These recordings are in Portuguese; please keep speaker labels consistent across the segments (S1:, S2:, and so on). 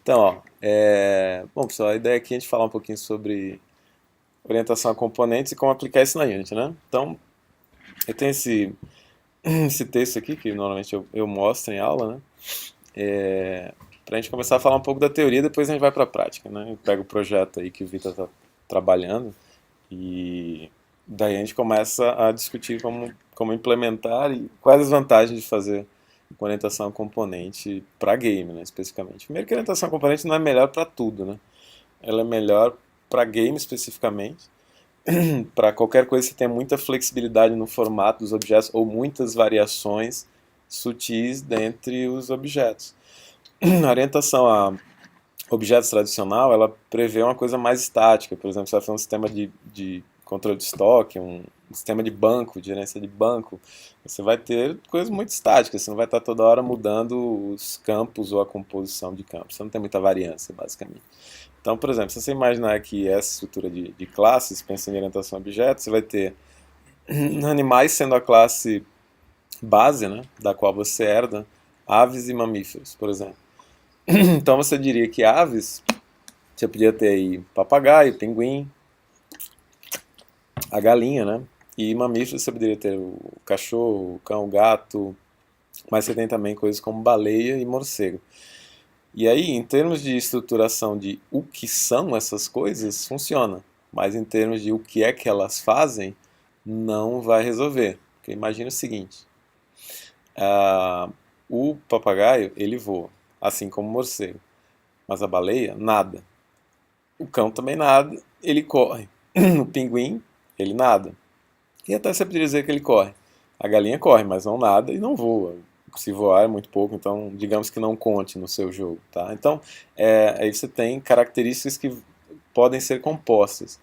S1: Então, ó, bom, pessoal, a ideia aqui é a gente falar um pouquinho sobre orientação a componentes e como aplicar isso na Unity, né? Então, eu tenho esse texto aqui, que normalmente eu mostro em aula, né? Para a gente começar a falar um pouco da teoria, depois a gente vai para a prática, né? Eu pego o projeto aí que o Vitor está trabalhando e daí a gente começa a discutir como implementar e quais as vantagens de fazer com orientação a componente para game, né, especificamente. Primeiro que a orientação a componente não é melhor para tudo, né? Ela é melhor para game especificamente, para qualquer coisa que tenha muita flexibilidade no formato dos objetos ou muitas variações sutis dentre os objetos. A orientação a objetos tradicional, ela prevê uma coisa mais estática. Por exemplo, você vai fazer um sistema de controle de estoque, um sistema de banco, de gerência de banco, você vai ter coisas muito estáticas, você não vai estar toda hora mudando os campos ou a composição de campos, você não tem muita variância, basicamente. Então, por exemplo, se você imaginar que essa estrutura de classes, pensando em orientação a objetos, você vai ter animais sendo a classe base, né, da qual você herda, aves e mamíferos, por exemplo. Então você diria que aves, você podia ter aí papagaio, pinguim, a galinha, né? E mamíferos você poderia ter o cachorro, o cão, o gato, mas você tem também coisas como baleia e morcego. E aí, em termos de estruturação de o que são essas coisas, funciona. Mas em termos de o que é que elas fazem, não vai resolver. Porque imagina o seguinte, ah, o papagaio, ele voa, assim como o morcego. Mas a baleia, nada. O cão também nada, ele corre. O pinguim, ele nada. E até você poderia dizer que ele corre. A galinha corre, mas não nada e não voa. Se voar é muito pouco, então digamos que não conte no seu jogo, tá? Então, aí você tem características que podem ser compostas.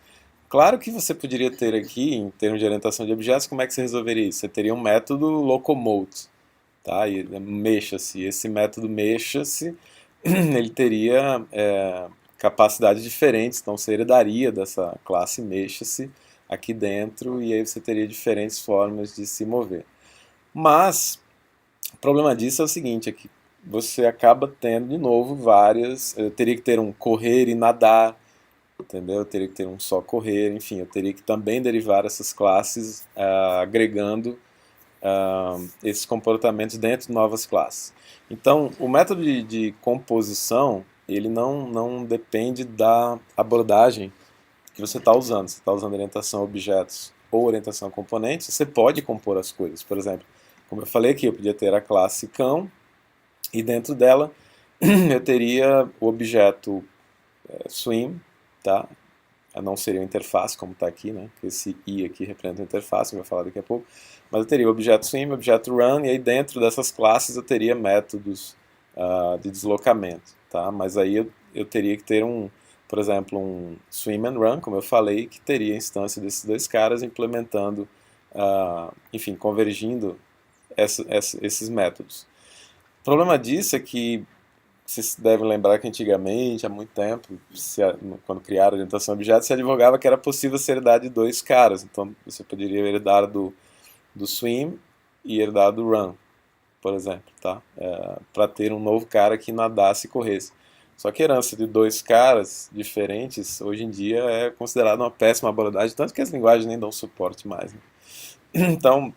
S1: Claro que você poderia ter aqui, em termos de orientação de objetos, como é que você resolveria isso? Você teria um método locomote, tá? E mexa-se. Esse método mexa-se, ele teria capacidades diferentes, então você herdaria dessa classe mexa-se aqui dentro e aí você teria diferentes formas de se mover. Mas o problema disso é o seguinte, é que você acaba tendo de novo várias, eu teria que ter um correr e nadar, entendeu? Eu teria que ter um só correr, enfim, eu teria que também derivar essas classes agregando esses comportamentos dentro de novas classes. Então, o método de composição, ele não depende da abordagem que você está usando. Você está usando orientação a objetos ou orientação a componentes, você pode compor as coisas. Por exemplo, como eu falei aqui, eu podia ter a classe cão e dentro dela eu teria o objeto swim, tá? Não seria uma interface, como está aqui, né? Esse i aqui representa a interface, eu vou falar daqui a pouco. Mas eu teria o objeto swim, o objeto run, e aí dentro dessas classes eu teria métodos de deslocamento, tá? Mas aí eu teria que ter por exemplo, um swim and run, como eu falei, que teria a instância desses dois caras implementando, enfim, convergindo esses métodos. O problema disso é que vocês devem lembrar que antigamente, há muito tempo, quando criaram a orientação a objetos, se advogava que era possível ser herdar de dois caras. Então você poderia herdar do swim e herdar do run, por exemplo, tá? Para ter um novo cara que nadasse e corresse. Só que a herança de dois caras diferentes, hoje em dia, é considerada uma péssima abordagem, tanto que as linguagens nem dão suporte mais, né? Então,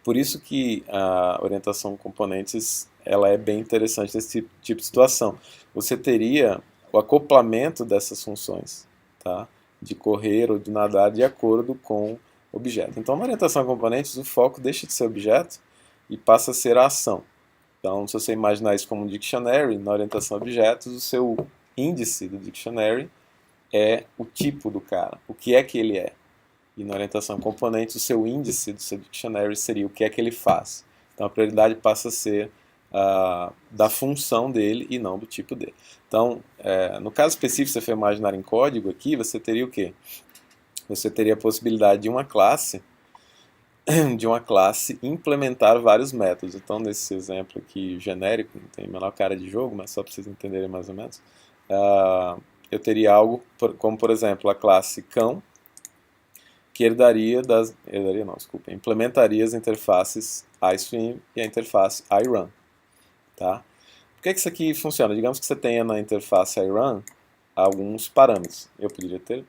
S1: por isso que a orientação a componentes ela é bem interessante nesse tipo de situação. Você teria o acoplamento dessas funções, tá? De correr ou de nadar de acordo com o objeto. Então, na orientação a componentes, o foco deixa de ser objeto e passa a ser a ação. Então, se você imaginar isso como um dictionary, na orientação a objetos, o seu índice do dictionary é o tipo do cara, o que é que ele é. E na orientação a componentes, o seu índice do seu dictionary seria o que é que ele faz. Então a prioridade passa a ser da função dele e não do tipo dele. Então, no caso específico, se você for imaginar em código aqui, você teria o quê? Você teria a possibilidade de uma classe implementar vários métodos. Então, nesse exemplo aqui genérico, não tem a menor cara de jogo, mas só para vocês entenderem mais ou menos, eu teria algo como, por exemplo, a classe cão, que herdaria não, desculpa, implementaria as interfaces iSwim e a interface iRun, tá? que isso aqui funciona? Digamos que você tenha na interface iRun alguns parâmetros. Eu poderia ter...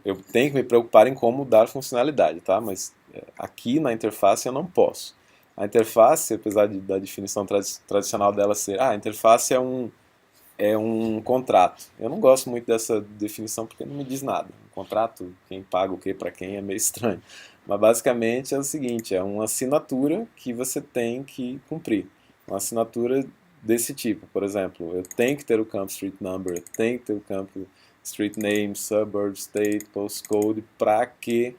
S1: eu tenho que me preocupar em como dar funcionalidade, tá? Mas aqui na interface eu não posso. A interface, apesar da definição tradicional dela ser, a interface é um contrato. Eu não gosto muito dessa definição porque não me diz nada. Um contrato, quem paga o que para quem é meio estranho. Mas basicamente é o seguinte, é uma assinatura que você tem que cumprir. Uma assinatura desse tipo, por exemplo, eu tenho que ter o campo Street Number, eu tenho que ter o campo Street Name, Suburb, State, Postcode, para que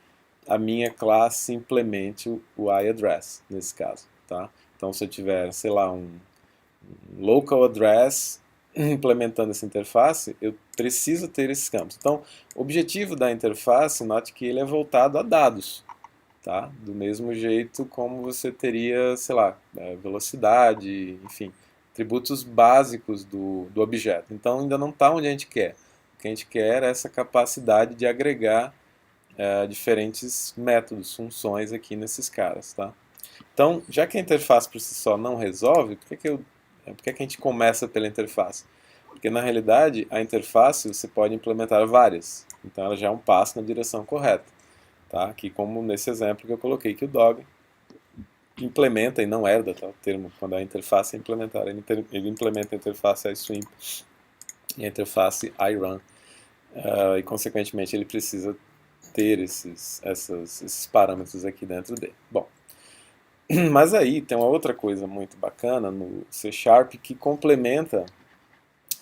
S1: a minha classe implemente o iAddress, nesse caso, tá? Então se eu tiver, sei lá, um local address implementando essa interface, eu preciso ter esses campos. Então, o objetivo da interface, note que ele é voltado a dados, tá? Do mesmo jeito como você teria, sei lá, velocidade, enfim, atributos básicos do objeto. Então, ainda não está onde a gente quer. O que a gente quer é essa capacidade de agregar diferentes métodos, funções aqui nesses caras, tá? Então, já que a interface por si só não resolve, por que a gente começa pela interface? Porque na realidade a interface você pode implementar várias, então ela já é um passo na direção correta, tá? Aqui como nesse exemplo que eu coloquei que o dog implementa e não herda, tá? O termo quando a interface é implementar, ele implementa a interface iSwim e a interface iRun e consequentemente ele precisa ter esses parâmetros aqui dentro dele. Bom, mas aí tem uma outra coisa muito bacana no C# que complementa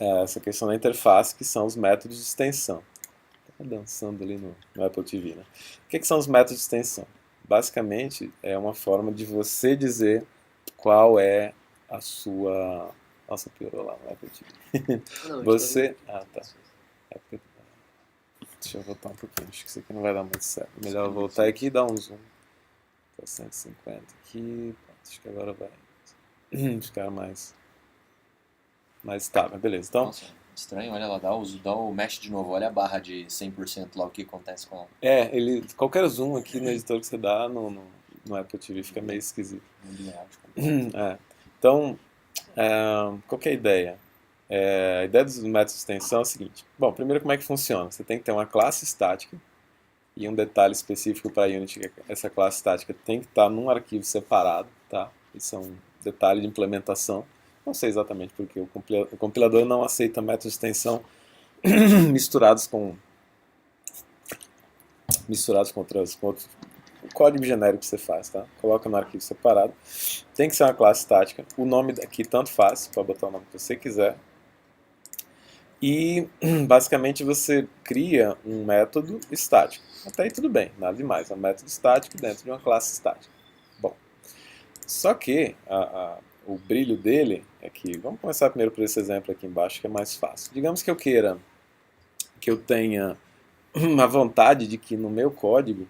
S1: essa questão da interface, que são os métodos de extensão. Tá dançando ali no Apple TV, né? O que são os métodos de extensão? Basicamente, é uma forma de você dizer qual é a sua... Nossa, piorou lá no Apple TV.
S2: Não,
S1: Você... Ah, tá. Deixa eu voltar um pouquinho, acho que isso aqui não vai dar muito certo. Melhor eu voltar aqui e dar um zoom. Tá 150 aqui, acho que agora vai ficar mais estável, beleza. Então,
S2: nossa, estranho, olha lá, dá o mesh de novo, olha a barra de 100% lá, o que acontece com ela.
S1: qualquer zoom aqui no editor que você dá no Apple TV fica meio esquisito. Então, qual que é a ideia? A ideia dos métodos de extensão é a seguinte. Bom, primeiro como é que funciona? Você tem que ter uma classe estática e um detalhe específico para a Unity, que essa classe estática tem que estar num arquivo separado, tá? Isso é um detalhe de implementação. Não sei exatamente porque o compilador não aceita métodos de extensão misturados com outro código genérico que você faz, tá? Coloca no arquivo separado. Tem que ser uma classe estática. O nome aqui tanto faz, pode botar o nome que você quiser. E basicamente você cria um método estático. Até aí tudo bem, nada demais. É um método estático dentro de uma classe estática. Bom, só que o brilho dele é que... Vamos começar primeiro por esse exemplo aqui embaixo, que é mais fácil. Digamos que eu queira que eu tenha uma vontade de que no meu código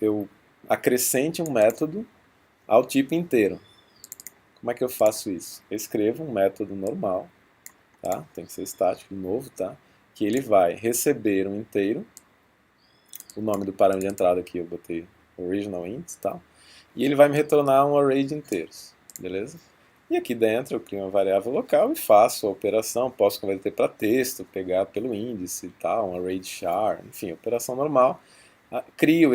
S1: eu acrescente um método ao tipo inteiro. Como é que eu faço isso? Eu escrevo um método normal, tá? Tem que ser estático de novo, tá? Que ele vai receber um inteiro. O nome do parâmetro de entrada aqui eu botei original int, tá? E ele vai me retornar um array de inteiros, beleza? E aqui dentro eu crio uma variável local e faço a operação, posso converter para texto, pegar pelo índice e tal, um array de char, enfim, operação normal. Crio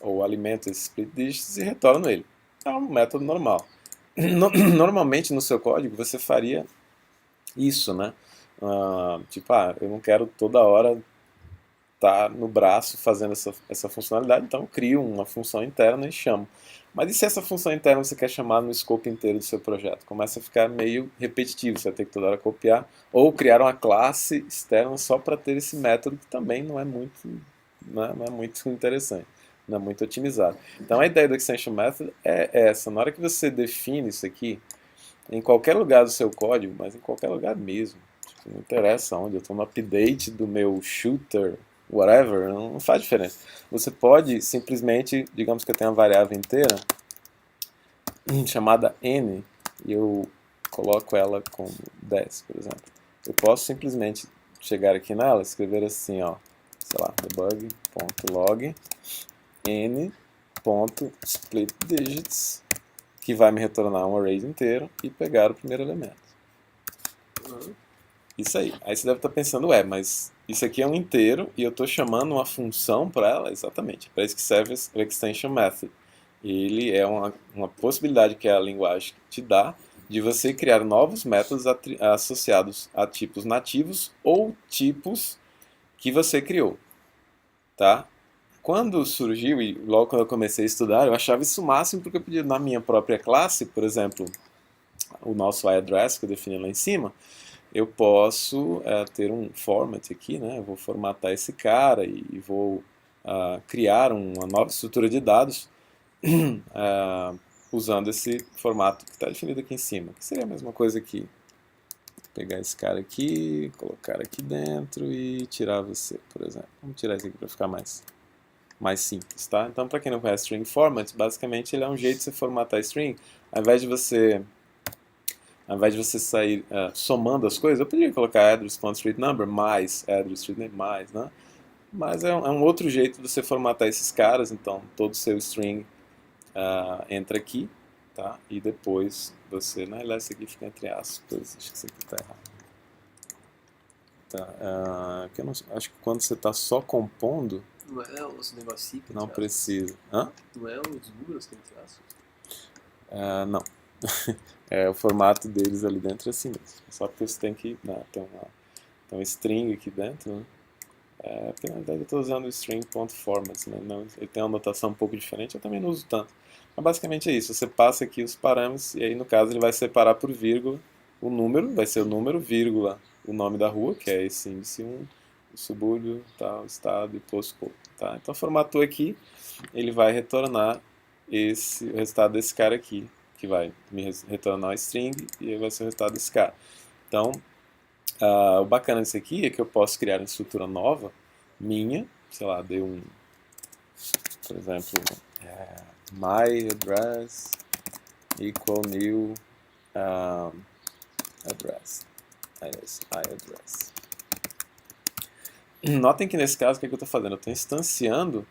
S1: ou alimento esse split digits e retorno ele. É um método normal. Normalmente no seu código você faria isso, né? Tipo, eu não quero toda hora estar no braço fazendo essa funcionalidade, então eu crio uma função interna e chamo. Mas e se essa função interna você quer chamar no escopo inteiro do seu projeto? Começa a ficar meio repetitivo, você vai ter que toda hora copiar, ou criar uma classe externa só para ter esse método, que também não é muito interessante, não é muito otimizado. Então a ideia do Extension Method é essa. Na hora que você define isso aqui, em qualquer lugar do seu código, mas em qualquer lugar mesmo, não interessa onde, eu estou no update do meu shooter, whatever, não faz diferença. Você pode simplesmente, digamos que eu tenho uma variável inteira chamada n e eu coloco ela com 10, por exemplo. Eu posso simplesmente chegar aqui nela, escrever assim, ó, sei lá, debug.log n.splitDigits, que vai me retornar um array inteiro e pegar o primeiro elemento. Isso aí. Aí você deve estar pensando, mas isso aqui é um inteiro e eu estou chamando uma função para ela? Exatamente. Para isso que serve o extension method. Ele é uma possibilidade que a linguagem te dá de você criar novos métodos associados a tipos nativos ou tipos que você criou. Tá? Quando surgiu, e logo quando eu comecei a estudar, eu achava isso o máximo, porque eu podia, na minha própria classe, por exemplo, o nosso iAddress, que eu defini lá em cima, eu posso ter um format aqui, né? Eu vou formatar esse cara e vou criar uma nova estrutura de dados usando esse formato que está definido aqui em cima, que seria a mesma coisa aqui. Pegar esse cara aqui, colocar aqui dentro e tirar você, por exemplo. Vamos tirar esse aqui para ficar mais simples, tá? Então, para quem não conhece string format, basicamente ele é um jeito de você formatar string, ao invés de você sair somando as coisas, eu poderia colocar address.streetNumber mais address.streetName mais, né? Mas é um outro jeito de você formatar esses caras, então todo o seu string entra aqui, tá? E depois você, na realidade isso aqui fica entre aspas, acho que isso aqui está errado. Tá, que eu não, acho que quando você está só compondo,
S3: não é o negocinho que
S1: não precisa. Hã?
S3: Não é os números que entre aspas?
S1: Não. É o formato deles ali dentro é assim mesmo. Só porque você tem que tem um string aqui dentro, né? Porque na verdade eu estou usando o string.format, né? Não, ele tem uma notação um pouco diferente, eu também não uso tanto. Mas basicamente é isso, você passa aqui os parâmetros e aí no caso ele vai separar por vírgula o número, vai ser o número, vírgula, o nome da rua, que é esse índice 1, o subúrbio, tal, estado e postcode. Tá? Então formatou aqui, ele vai retornar o resultado desse cara aqui, que vai me retornar a string e aí vai ser o resultado desse cara. Então, o bacana disso aqui é que eu posso criar uma estrutura nova, minha, sei lá, dei por exemplo, my address equal new address. iAddress. Notem que nesse caso, o que eu estou fazendo? Eu estou instanciando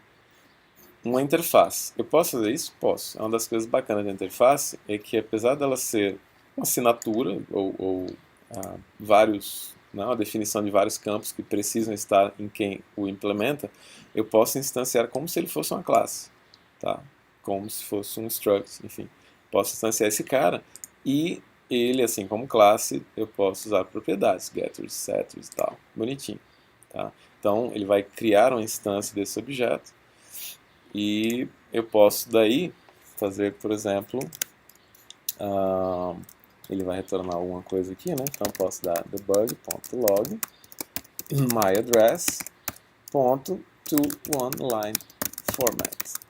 S1: uma interface. Eu posso fazer isso? Posso. Uma das coisas bacanas da interface é que, apesar dela ser uma assinatura ou vários, a definição de vários campos que precisam estar em quem o implementa, eu posso instanciar como se ele fosse uma classe, tá? Como se fosse um struct, enfim. Posso instanciar esse cara e ele, assim como classe, eu posso usar propriedades, getters, setters e tal, bonitinho, tá? Então, ele vai criar uma instância desse objeto e eu posso daí fazer, por exemplo, ele vai retornar alguma coisa aqui, né? Então eu posso dar debug.log myaddress.toOneLineFormat.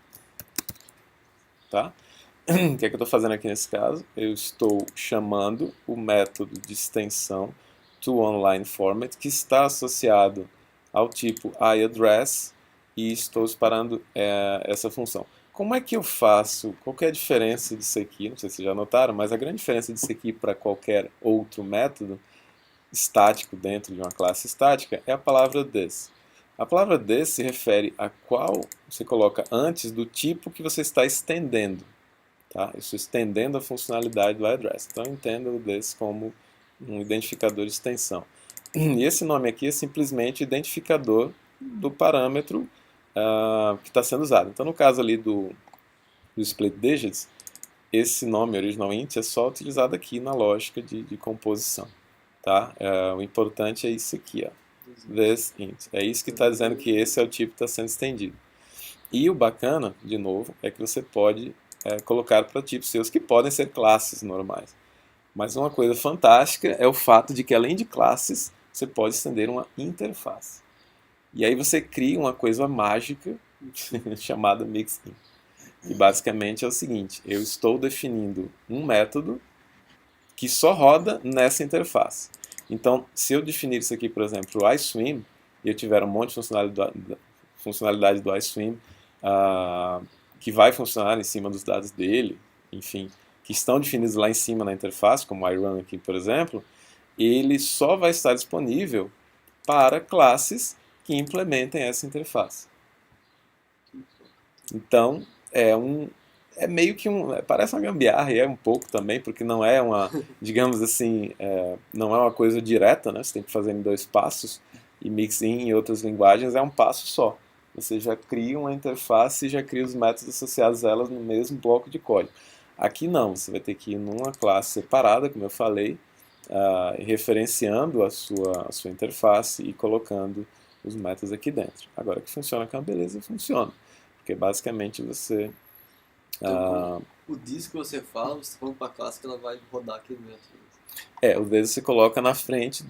S1: Tá? O que é que eu estou fazendo aqui nesse caso? Eu estou chamando o método de extensão toOneLineFormat que está associado ao tipo iAddress e estou separando essa função. Como é que eu faço? Qual que é a diferença disso aqui? Não sei se vocês já notaram, mas a grande diferença disso aqui para qualquer outro método estático dentro de uma classe estática é a palavra this. A palavra this se refere a qual você coloca antes do tipo que você está estendendo. Tá? Eu estou estendendo a funcionalidade do iAddress. Então eu entendo o this como um identificador de extensão. E esse nome aqui é simplesmente o identificador do parâmetro que está sendo usado. Então no caso ali do split digits, esse nome original int é só utilizado aqui na lógica de composição. Tá? O importante é isso aqui, ó. This int. É isso que está dizendo que esse é o tipo que está sendo estendido. E o bacana, de novo, é que você pode colocar para tipos seus que podem ser classes normais. Mas uma coisa fantástica é o fato de que, além de classes, você pode estender uma interface. E aí você cria uma coisa mágica chamada mixin. E basicamente é o seguinte, eu estou definindo um método que só roda nessa interface. Então, se eu definir isso aqui, por exemplo, o iSwim, e eu tiver um monte de funcionalidade do iSwim que vai funcionar em cima dos dados dele, enfim, que estão definidos lá em cima na interface, como o iRun aqui, por exemplo, ele só vai estar disponível para classes que implementem essa interface. Então, é é meio que parece uma gambiarra, e é um pouco também, porque não é uma, digamos assim, não é uma coisa direta, né? Você tem que fazer em 2 passos, e mixin em outras linguagens é um passo só. Você já cria uma interface e já cria os métodos associados a elas no mesmo bloco de código. Aqui não, você vai ter que ir numa classe separada, como eu falei, referenciando a sua interface e colocando os métodos aqui dentro. Agora que funciona com a beleza, funciona. Porque basicamente você...
S3: Então, o disco que você fala, você põe para a classe que ela vai rodar aquele método.
S1: o vezes você coloca na frente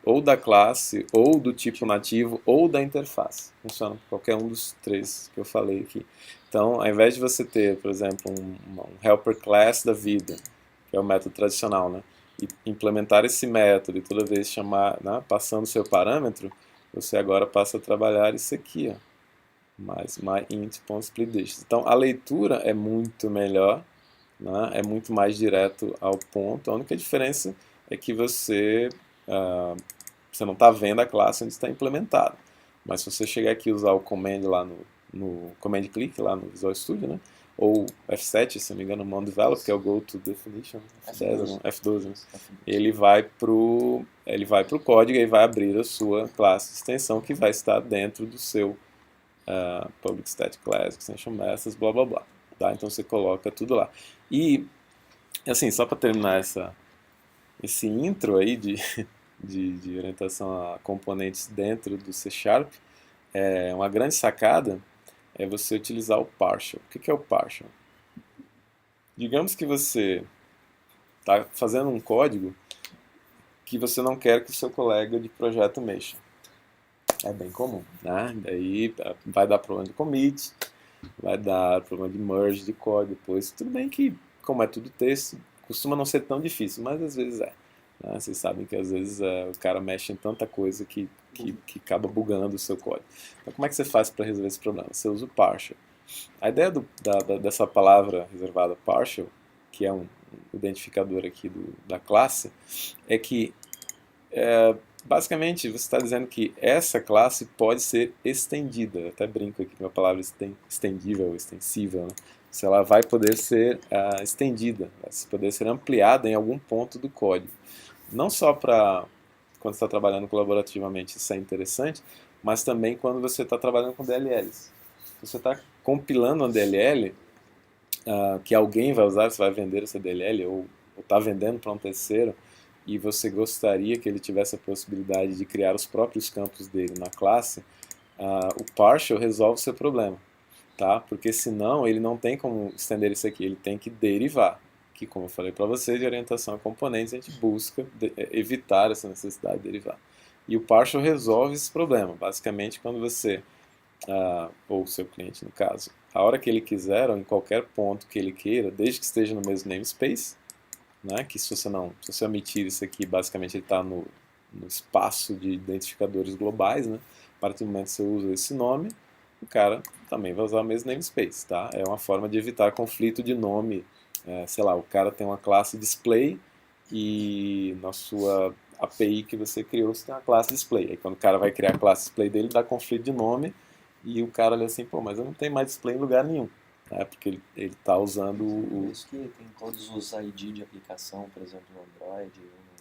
S1: ou da classe, ou do tipo nativo, ou da interface. Funciona com qualquer um dos 3 que eu falei aqui. Então, ao invés de você ter, por exemplo, um helper class da vida, que é o método tradicional, né? E implementar esse método e toda vez chamar, né, passando o seu parâmetro, você agora passa a trabalhar isso aqui, ó, mais myInt.splitDistance. Então, a leitura é muito melhor, né? É muito mais direto ao ponto. A única diferença é que você não está vendo a classe onde está implementada. Mas se você chegar aqui e usar o command lá no command click, lá no Visual Studio, né? Ou F7, se não me engano, no Develop, que é o Go to Definition, F12, né? Ele vai pro código e vai abrir a sua classe de extensão que vai estar dentro do seu Public Static Class, Extension Methods, blá blá blá. Tá? Então você coloca tudo lá. E, assim, só para terminar esse intro aí de orientação a componentes dentro do C Sharp, uma grande sacada é você utilizar o partial. O que é o partial? Digamos que você está fazendo um código que você não quer que o seu colega de projeto mexa. É bem comum, né? Daí vai dar problema de commit, vai dar problema de merge de código depois. Tudo bem que, como é tudo texto, costuma não ser tão difícil, mas às vezes é. Né? Vocês sabem que às vezes o cara mexe em tanta coisa que acaba bugando o seu código. Então, como é que você faz para resolver esse problema? Você usa o partial. A ideia dessa palavra reservada partial, que é um identificador aqui da classe, é que basicamente você está dizendo que essa classe pode ser estendida. Eu até brinco aqui com a palavra estendível, extensível, né? Se ela vai poder ser estendida, vai poder ser ampliada em algum ponto do código. Não só para quando você está trabalhando colaborativamente, isso é interessante, mas também quando você está trabalhando com DLLs. Se você está compilando uma DLL que alguém vai usar, você vai vender essa DLL ou está vendendo para um terceiro, e você gostaria que ele tivesse a possibilidade de criar os próprios campos dele na classe, o partial resolve o seu problema, tá? Porque senão ele não tem como estender isso aqui, ele tem que derivar, que como eu falei para você, de orientação a componentes, a gente busca evitar essa necessidade de derivar. E o partial resolve esse problema, basicamente quando você, ou o seu cliente no caso, a hora que ele quiser, ou em qualquer ponto que ele queira, desde que esteja no mesmo namespace, né, que se você omitir isso aqui, basicamente ele está no espaço de identificadores globais, né? A partir do momento que você usa esse nome, o cara também vai usar o mesmo namespace, tá? É uma forma de evitar conflito de nome. Sei lá, o cara tem uma classe display e na sua API que você criou você tem uma classe display. Aí quando o cara vai criar a classe display dele, dá conflito de nome e o cara olha assim, pô, mas eu não tenho mais display em lugar nenhum. Porque ele está usando
S2: Por isso que tem todos os ID de aplicação, por exemplo, no Android.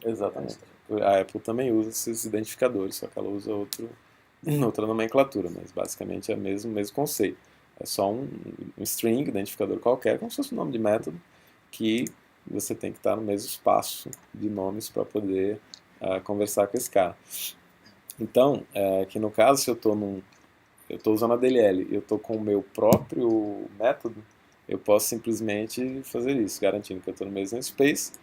S1: Exatamente. A Apple também usa esses identificadores, só que ela usa outra nomenclatura, mas basicamente é o mesmo conceito. É só um string, identificador qualquer, como se fosse um nome de método, que você tem que estar no mesmo espaço de nomes para poder conversar com esse cara. Então, que no caso, se eu estou usando a DLL e eu estou com o meu próprio método, eu posso simplesmente fazer isso, garantindo que eu estou no mesmo namespace.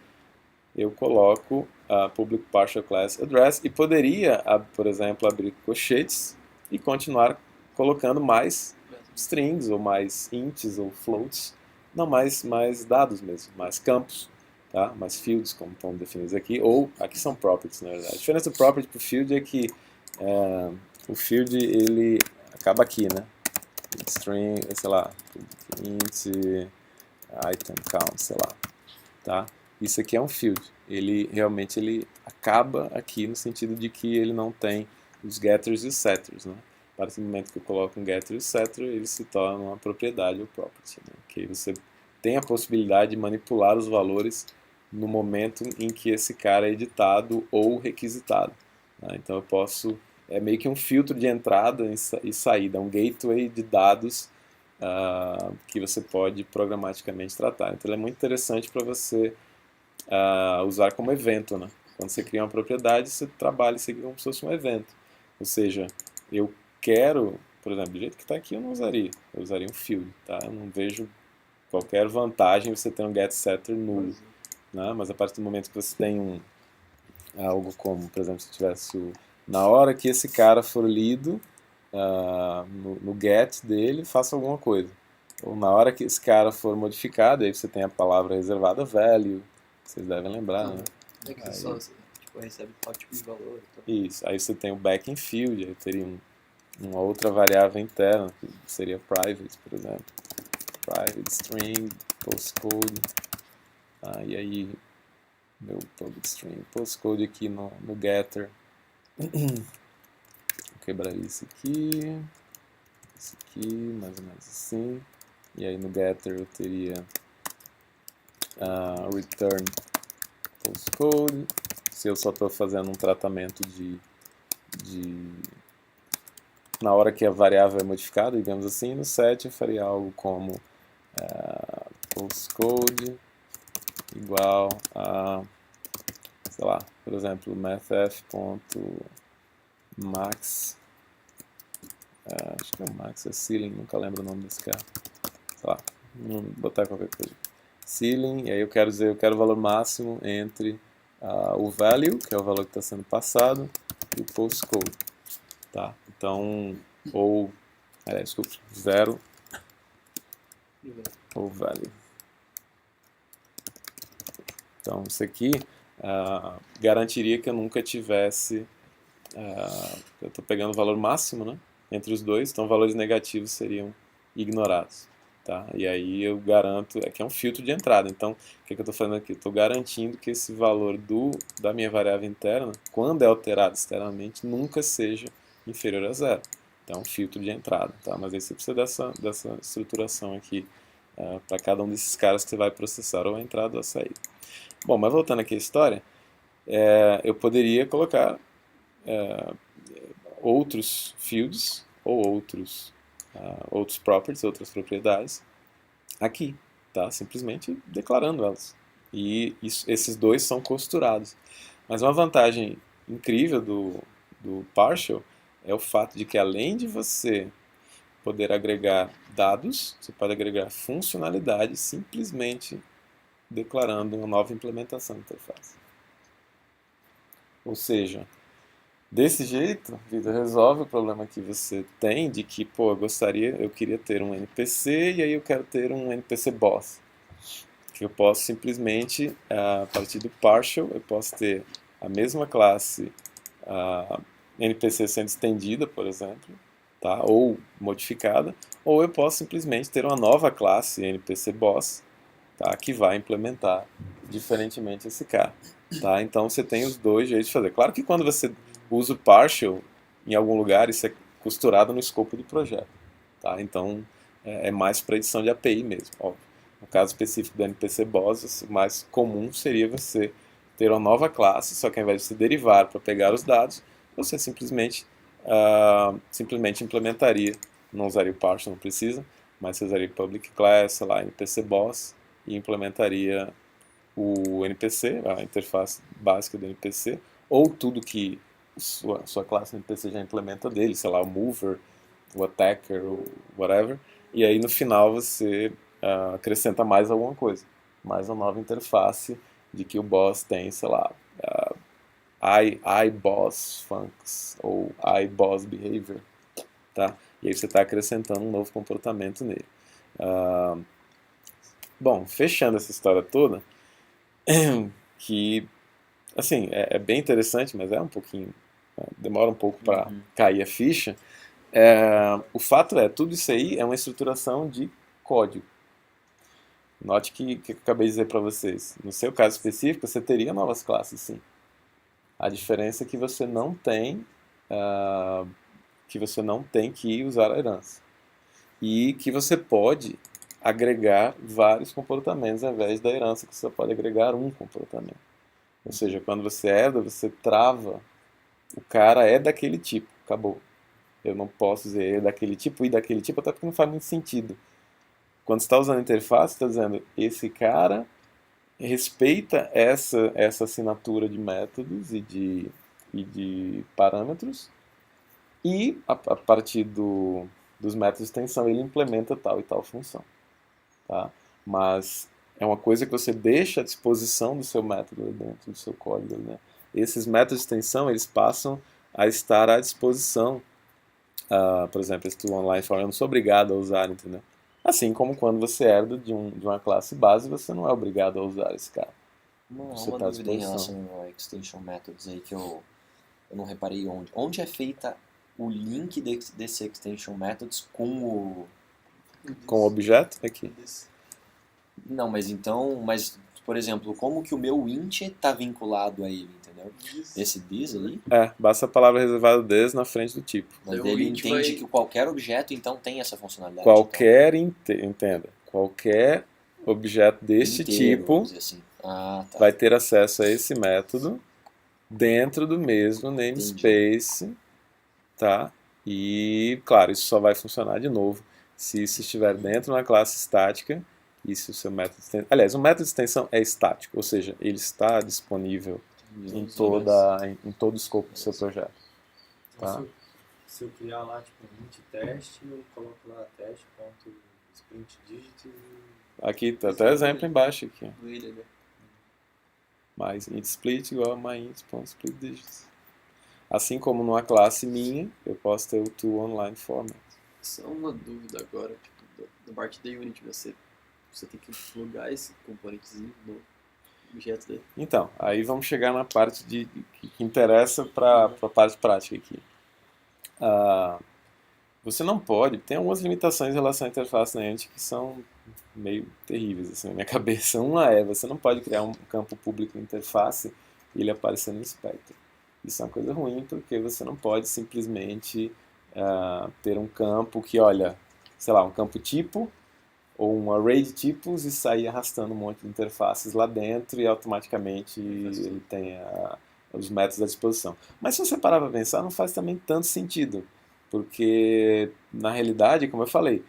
S1: Eu coloco a public partial class address e poderia, por exemplo, abrir colchetes e continuar colocando mais strings ou mais ints ou floats, não mais dados mesmo, mais campos, tá? Mais fields, como estão definidos aqui, ou aqui são properties, na verdade. A diferença do property para o field é que o field ele acaba aqui, né? String, sei lá, int, item count, sei lá, tá? Isso aqui é um field. Ele realmente acaba aqui no sentido de que ele não tem os getters e os setters, né? A partir do momento que eu coloco um getter e um setter, ele se torna uma propriedade ou property, né? Que aí você tem a possibilidade de manipular os valores no momento em que esse cara é editado ou requisitado. Tá? Então eu posso, é meio que um filtro de entrada e saída, um gateway de dados que você pode programaticamente tratar. Então ele é muito interessante para você usar como evento, né? Quando você cria uma propriedade, você trabalha isso aqui como se fosse um evento. Ou seja, eu quero, por exemplo, do jeito que está aqui eu não usaria. Eu usaria um field, tá? Eu não vejo qualquer vantagem você ter um getSetter nulo. Né? Mas a partir do momento que você tem algo como, por exemplo, se tivesse na hora que esse cara for lido, no get dele, faça alguma coisa. Ou na hora que esse cara for modificado, aí você tem a palavra reservada value, vocês devem lembrar, né?
S3: É que você só tipo, recebe qual tipo de valor. Então.
S1: Isso, aí você tem o back in field, aí teria uma outra variável interna, que seria private, por exemplo. Private string, postcode, e aí meu public string, postcode aqui no getter. Vou quebrar isso aqui, mais ou menos assim. E aí no getter eu teria return postcode. Se eu só estou fazendo um tratamento na hora que a variável é modificada, digamos assim, no set eu faria algo como postcode igual a, sei lá, por exemplo, mathf.max, acho que é o max, é ceiling, nunca lembro o nome desse cara, sei lá, vou botar qualquer coisa, ceiling, e aí eu quero dizer, eu quero o valor máximo entre o value, que é o valor que está sendo passado, e o postcode, tá? Então, ou, desculpa, 0 ou value. Então, isso aqui garantiria que eu nunca tivesse, eu estou pegando o valor máximo, né, entre os dois, então valores negativos seriam ignorados. Tá? E aí eu garanto, aqui é um filtro de entrada, então o que eu estou fazendo aqui? Estou garantindo que esse valor da minha variável interna, quando é alterado externamente, nunca seja inferior a 0. Então é um filtro de entrada, tá? Mas aí você precisa dessa estruturação aqui para cada um desses caras que você vai processar ou a entrada ou a saída. Bom, mas voltando aqui à história, eu poderia colocar outros fields ou outros properties, outras propriedades aqui, tá? Simplesmente declarando elas. E esses dois são costurados. Mas uma vantagem incrível do partial é o fato de que além de você poder agregar dados, você pode agregar funcionalidade simplesmente declarando uma nova implementação da interface. Ou seja, desse jeito, Vitor, resolve o problema que você tem de que, pô, eu queria ter um NPC e aí eu quero ter um NPC boss. Que eu posso simplesmente, a partir do partial, eu posso ter a mesma classe NPC sendo estendida, por exemplo, tá? Ou modificada, ou eu posso simplesmente ter uma nova classe NPC boss, tá? Que vai implementar diferentemente esse cara. Tá? Então você tem os dois jeitos de fazer. Claro que quando você usa o partial em algum lugar, isso é costurado no escopo do projeto. Tá? Então é mais para edição de API mesmo, óbvio. No caso específico do NPC Boss, o mais comum seria você ter uma nova classe, só que ao invés de você derivar para pegar os dados, você simplesmente implementaria, não usaria o partial, não precisa, mas você usaria o public class, sei lá, NPC Boss, e implementaria o NPC, a interface básica do NPC, ou tudo que sua classe NPC já implementa dele, sei lá, o mover, o attacker, ou whatever, e aí no final você acrescenta mais alguma coisa, mais uma nova interface de que o boss tem, sei lá, iBoss Functions ou iBoss Behavior, tá? E aí você está acrescentando um novo comportamento nele. Bom, fechando essa história toda, que, assim, é bem interessante, mas é um pouquinho, demora um pouco para cair a ficha. O fato tudo isso aí é uma estruturação de código. Note que eu acabei de dizer para vocês. No seu caso específico, você teria novas classes, sim. A diferença é que você não tem que usar a herança. E que você pode agregar vários comportamentos ao invés da herança que você pode agregar um comportamento. Ou seja, quando você herda, você trava, o cara é daquele tipo, acabou. Eu não posso dizer ele é daquele tipo e daquele tipo, até porque não faz muito sentido. Quando você está usando a interface, você está dizendo, esse cara respeita essa assinatura de métodos e de parâmetros, e a partir dos métodos de extensão ele implementa tal e tal função. Tá? Mas é uma coisa que você deixa à disposição do seu método ali dentro, do seu código. Né? Esses métodos de extensão eles passam a estar à disposição. Por exemplo, esse online for, eu não sou obrigado a usar, entendeu? Assim como quando você herda de uma classe base, você não é obrigado a usar esse cara. Você
S2: Uma
S1: tá à
S2: dúvida em
S1: disposição.
S2: relação ao Extension Methods aí que eu não reparei onde. Onde é feita o link desse Extension Methods com o...
S1: Com o objeto aqui.
S2: Não, mas então, por exemplo, como que o meu int está vinculado a ele, entendeu? Esse this ali,
S1: Basta a palavra reservada des na frente do tipo.
S2: mas
S3: Então,
S2: ele
S3: o int
S2: entende
S3: vai-
S2: que qualquer objeto então tem essa funcionalidade.
S1: Entenda, qualquer objeto
S2: então,
S1: deste
S2: inteiro,
S1: tipo
S2: vamos dizer assim. Ah, tá.
S1: vai ter acesso a esse método dentro do mesmo
S2: Entendi.
S1: namespace, tá? E, claro, isso só vai funcionar de novo se isso estiver dentro de uma classe estática e se o seu método de extensão... Aliás, o método de extensão é estático, ou seja, ele está disponível em todo o escopo do seu projeto. Tá?
S4: Então, se eu criar lá tipo um int teste, eu coloco lá teste.sprintDigit
S1: Aqui tá até exemplo embaixo aqui.
S3: do ilha, né?
S1: Mais int split igual a myInt.splitDigits. Assim como numa classe minha, eu posso ter o toOnlineFormat.
S3: Só uma dúvida agora, tipo, da parte da Unity, você tem que plugar esse componentezinho no objeto dele.
S1: Então, aí vamos chegar na parte que interessa para a parte prática aqui. Você não pode, tem algumas limitações em relação à interface na Unity que são meio terríveis assim, na minha cabeça. Uma é, você não pode criar um campo público na interface e ele aparecer no Spectre. Isso é uma coisa ruim porque você não pode simplesmente ter um campo que, olha, sei lá, um campo tipo ou um array de tipos e sair arrastando um monte de interfaces lá dentro e automaticamente ele tem os métodos à disposição. Mas se você parar para pensar, não faz também tanto sentido, porque na realidade, como eu falei,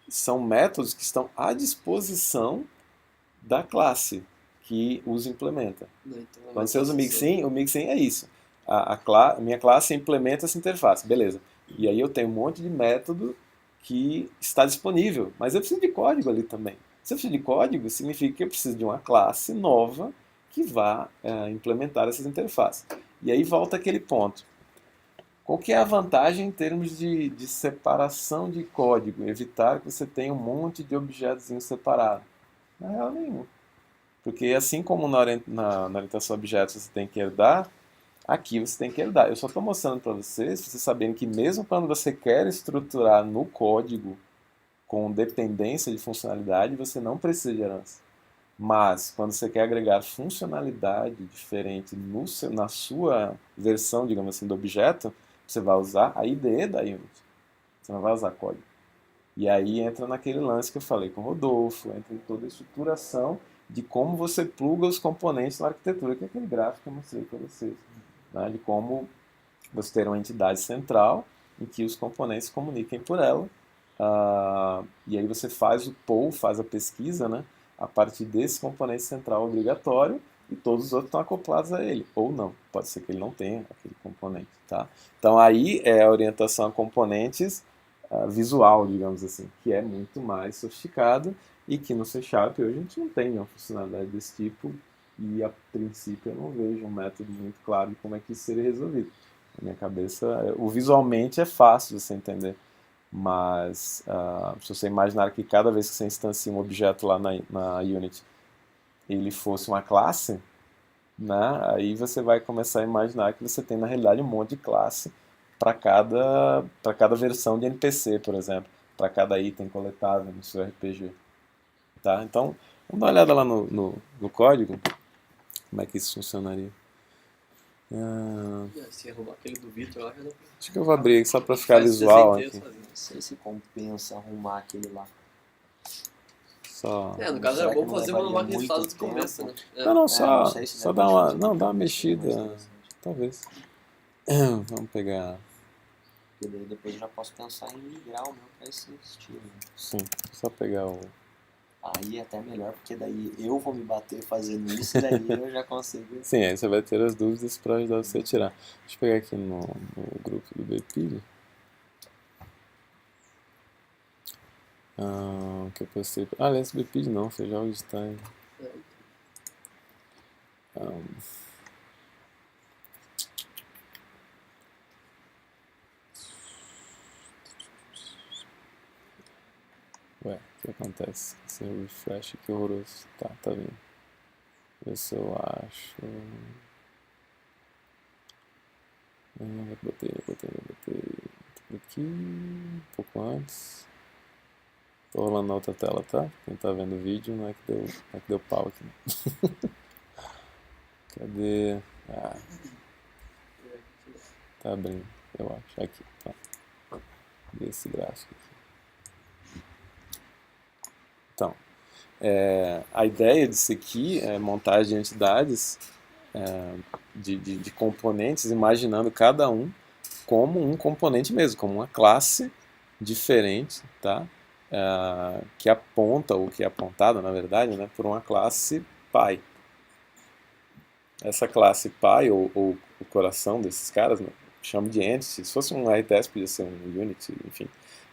S1: são métodos que estão à disposição da classe que os implementa.
S3: Não, então ela
S1: Quando
S3: vai
S1: você usa o
S3: processando.
S1: mixin é isso. A minha classe implementa essa interface, beleza. E aí eu tenho um monte de método que está disponível, mas eu preciso de código ali também. Se eu preciso de código, significa que eu preciso de uma classe nova que vá implementar essas interfaces. E aí volta aquele ponto. Qual que é a vantagem em termos de separação de código? Evitar que você tenha um monte de objetos separados. Na real, nenhum. Porque assim como na orientação a objetos você tem que herdar, aqui você tem que herdar. Eu só estou mostrando para vocês saberem que mesmo quando você quer estruturar no código com dependência de funcionalidade, você não precisa de herança. Mas quando você quer agregar funcionalidade diferente na sua versão, digamos assim, do objeto, você vai usar a IDE da Unity. Você não vai usar código. E aí entra naquele lance que eu falei com o Rodolfo, entra em toda a estruturação de como você pluga os componentes na arquitetura, que é aquele gráfico que eu mostrei para vocês. Né? De como você ter uma entidade central em que os componentes se comuniquem por ela. E aí você faz o poll, faz a pesquisa, né? A partir desse componente central obrigatório e todos os outros estão acoplados a ele. Ou não, pode ser que ele não tenha aquele componente. Tá? Então aí é a orientação a componentes visual, digamos assim, que é muito mais sofisticado e que no C# hoje a gente não tem uma funcionalidade desse tipo e a princípio eu não vejo um método muito claro de como é que isso seria resolvido. Na minha cabeça, o visualmente é fácil de você entender, mas se você imaginar que cada vez que você instancia um objeto lá na Unity ele fosse uma classe, né, aí você vai começar a imaginar que você tem na realidade um monte de classe para cada versão de NPC, por exemplo, para cada item coletável no seu RPG. Tá? Então, vamos dar uma olhada lá no código, como é que isso funcionaria.
S3: Se arrumar aquele do Victor lá, já dá pra...
S1: Acho que eu vou abrir aqui só para ficar
S3: Faz
S1: visual
S3: desenho
S1: aqui.
S3: sozinho.
S2: Não sei se compensa arrumar aquele lá.
S1: Só...
S3: No caso
S2: Será
S3: era bom
S2: que não
S3: fazer uma
S2: levaria
S3: máquina de
S2: muito
S3: fases do começo, né?
S2: tempo?
S1: Não,
S2: não
S1: só,
S2: sei se
S1: só
S2: dá
S1: dá
S2: pra
S1: uma,
S2: fazer
S1: não, dá uma
S2: mais
S1: mexida,
S2: interessante.
S1: talvez. Vamos pegar,
S2: Porque daí depois eu já posso pensar em migrar o meu pra esse estilo.
S1: sim, só pegar o...
S2: Aí é até melhor, porque daí eu vou me bater fazendo isso, e daí eu já consigo.
S1: Sim, aí você vai ter as dúvidas para ajudar você a tirar. Deixa eu pegar aqui no grupo do Bpid. Que eu postei. Aliás, Bpid não, foi jogos de time. Ué, o que acontece? Esse refresh aqui horroroso. Tá vindo. Ver se eu acho. Botei. Aqui, um pouco antes. Tô rolando na outra tela, tá? Quem tá vendo o vídeo não é que deu pau aqui. Não. Cadê? Tá abrindo, eu acho. Aqui, tá. Desse gráfico aqui. Então, a ideia disso aqui é montagem de entidades, de componentes, imaginando cada um como um componente mesmo, como uma classe diferente, tá? Que aponta, ou que é apontada, na verdade, né, por uma classe pai. Essa classe pai, ou o coração desses caras, né, chamo de entity. Se fosse um RTS, podia ser um unity, enfim.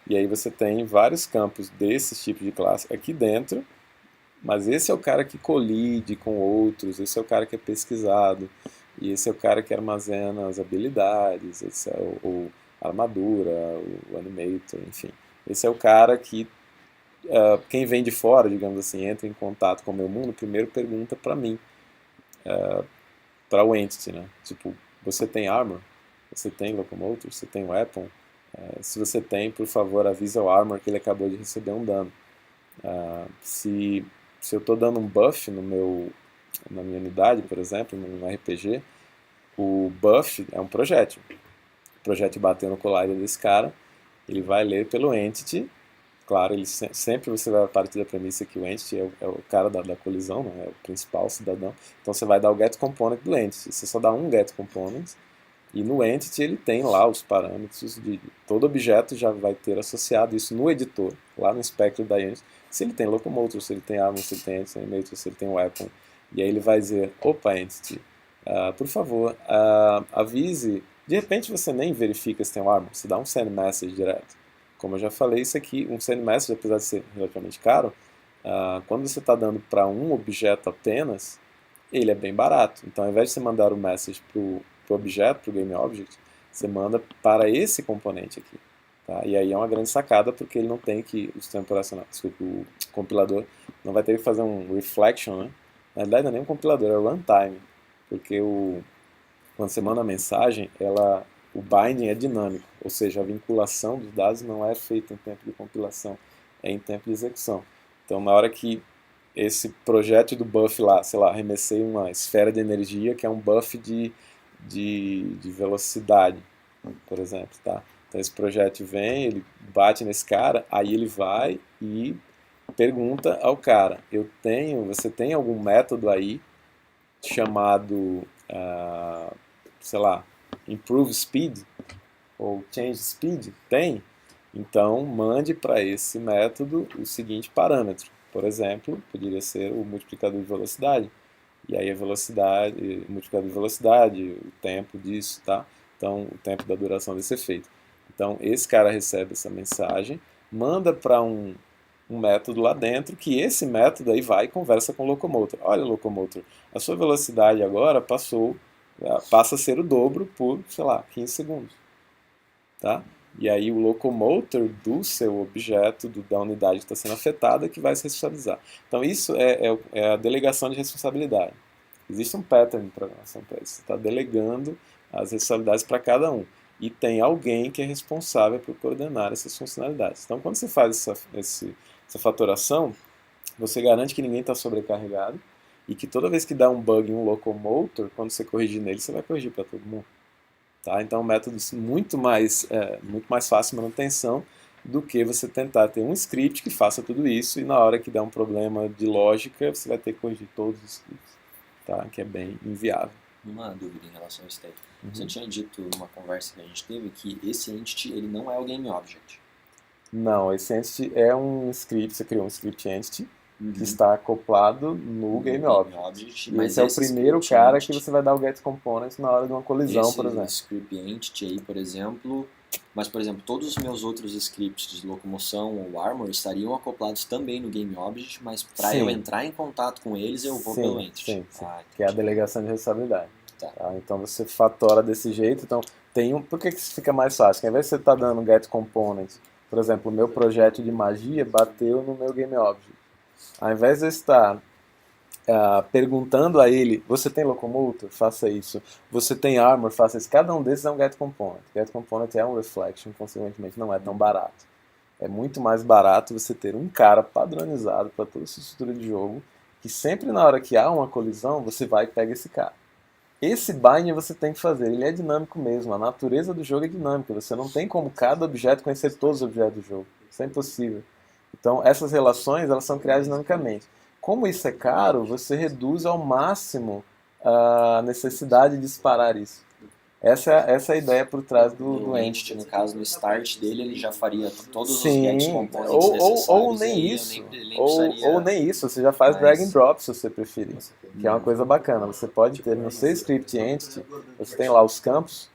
S1: E aí você tem vários campos desses tipos de classe aqui dentro, mas esse é o cara que colide com outros, esse é o cara que é pesquisado, e esse é o cara que armazena as habilidades, esse é o armadura, o animator, enfim. Esse é o cara que, quem vem de fora, digamos assim, entra em contato com o meu mundo, primeiro pergunta para mim, para o entity, né? Tipo, você tem armor? Você tem locomotor? Você tem weapon? Se você tem, por favor, avisa o armor que ele acabou de receber um dano. Se eu estou dando um buff na minha unidade, por exemplo, num RPG, o buff é um projétil. O projétil bateu no collider desse cara, ele vai ler pelo entity. Claro, sempre você vai partir da premissa que o entity é o cara da colisão, né? É o principal cidadão. Então você vai dar o get component do entity. Você só dá um get component, e no entity ele tem lá os parâmetros de todo objeto, já vai ter associado isso no editor, lá no espectro da entity, se ele tem locomotor, se ele tem armor, se ele tem entity animator, se ele tem weapon. E aí ele vai dizer, opa entity, por favor, avise. De repente você nem verifica se tem um armor, você dá um send message direto. Como eu já falei, isso aqui, um send message, apesar de ser relativamente caro, quando você está dando para um objeto apenas, ele é bem barato. Então, ao invés de você mandar o message para o objeto, para o GameObject, você manda para esse componente aqui. Tá? E aí é uma grande sacada, porque ele não tem que, o sistema operacional, desculpa, o compilador não vai ter que fazer um reflection, né? Na verdade não é nem um compilador, é o runtime, porque quando você manda a mensagem, o binding é dinâmico, ou seja, a vinculação dos dados não é feita em tempo de compilação, é em tempo de execução. Então, na hora que esse projeto do buff lá, sei lá, arremessei uma esfera de energia que é um buff de velocidade, por exemplo, tá? Então esse projeto vem, ele bate nesse cara, aí ele vai e pergunta ao cara, você tem algum método aí chamado, sei lá, improve speed ou change speed? Tem? Então mande para esse método o seguinte parâmetro. Por exemplo, poderia ser o multiplicador de velocidade. E aí a velocidade, o multiplicador de velocidade, o tempo disso, tá? Então, o tempo da duração desse efeito. Então, esse cara recebe essa mensagem, manda para um método lá dentro, que esse método aí vai e conversa com o locomotor. Olha, locomotor, a sua velocidade agora passa a ser o dobro por, sei lá, 15 segundos. Tá? E aí o locomotor do seu objeto, da unidade que está sendo afetada, que vai se responsabilizar. Então isso é a delegação de responsabilidade. Existe um pattern de programação para isso. Você está delegando as responsabilidades para cada um. E tem alguém que é responsável por coordenar essas funcionalidades. Então quando você faz essa fatoração, você garante que ninguém está sobrecarregado e que toda vez que dá um bug em um locomotor, quando você corrigir nele, você vai corrigir para todo mundo. Tá? Então é um método muito mais fácil de manutenção do que você tentar ter um script que faça tudo isso e na hora que der um problema de lógica, você vai ter que corrigir todos os scripts, tá? Que é bem inviável.
S2: Uma dúvida em relação ao estética.
S1: Uhum.
S2: Você tinha dito numa conversa que a gente teve que esse entity ele não é o GameObject.
S1: Não, esse entity é um script, você criou um script entity que está acoplado no GameObject.
S2: Mas
S1: esse é o
S2: esse
S1: primeiro
S2: script
S1: cara
S2: entity,
S1: que você vai dar o getComponent na hora de uma colisão,
S2: esse
S1: por exemplo.
S2: script entity aí, por exemplo, mas por exemplo, todos os meus outros scripts de locomoção ou armor estariam acoplados também no GameObject, mas para
S1: Sim.
S2: eu entrar em contato com eles eu vou pelo entity.
S1: Sim.
S2: Ah,
S1: Que é a
S2: entendi.
S1: delegação de responsabilidade.
S2: Tá.
S1: Tá? Então você fatora desse jeito. Então tem um. Por que isso fica mais fácil? Porque ao invés de você estar dando getComponent, por exemplo, o meu projeto de magia bateu no meu GameObject. Ao invés de eu estar perguntando a ele, você tem locomotor? Faça isso. Você tem armor? Faça isso. Cada um desses é um getComponent. GetComponent é um reflection, consequentemente não é tão barato. É muito mais barato você ter um cara padronizado para toda a sua estrutura de jogo, que sempre na hora que há uma colisão, você vai e pega esse cara. Esse binding você tem que fazer, ele é dinâmico mesmo, a natureza do jogo é dinâmica, você não tem como cada objeto conhecer todos os objetos do jogo, isso é impossível. Então essas relações elas são criadas dinamicamente. Como isso é caro, você reduz ao máximo a necessidade de disparar isso. Essa é a ideia por trás do
S2: entity, no caso, no start dele, ele já faria todos os
S1: Sim,
S2: getComponents
S1: ou
S2: necessários.
S1: nem
S2: aí
S1: isso.
S2: eu nem
S1: Ou
S2: precisaria...
S1: nem isso, você já faz
S2: Mas-
S1: drag and drop se você preferir. Que é uma coisa bacana. Você pode ter no seu script entity, você tem lá os campos,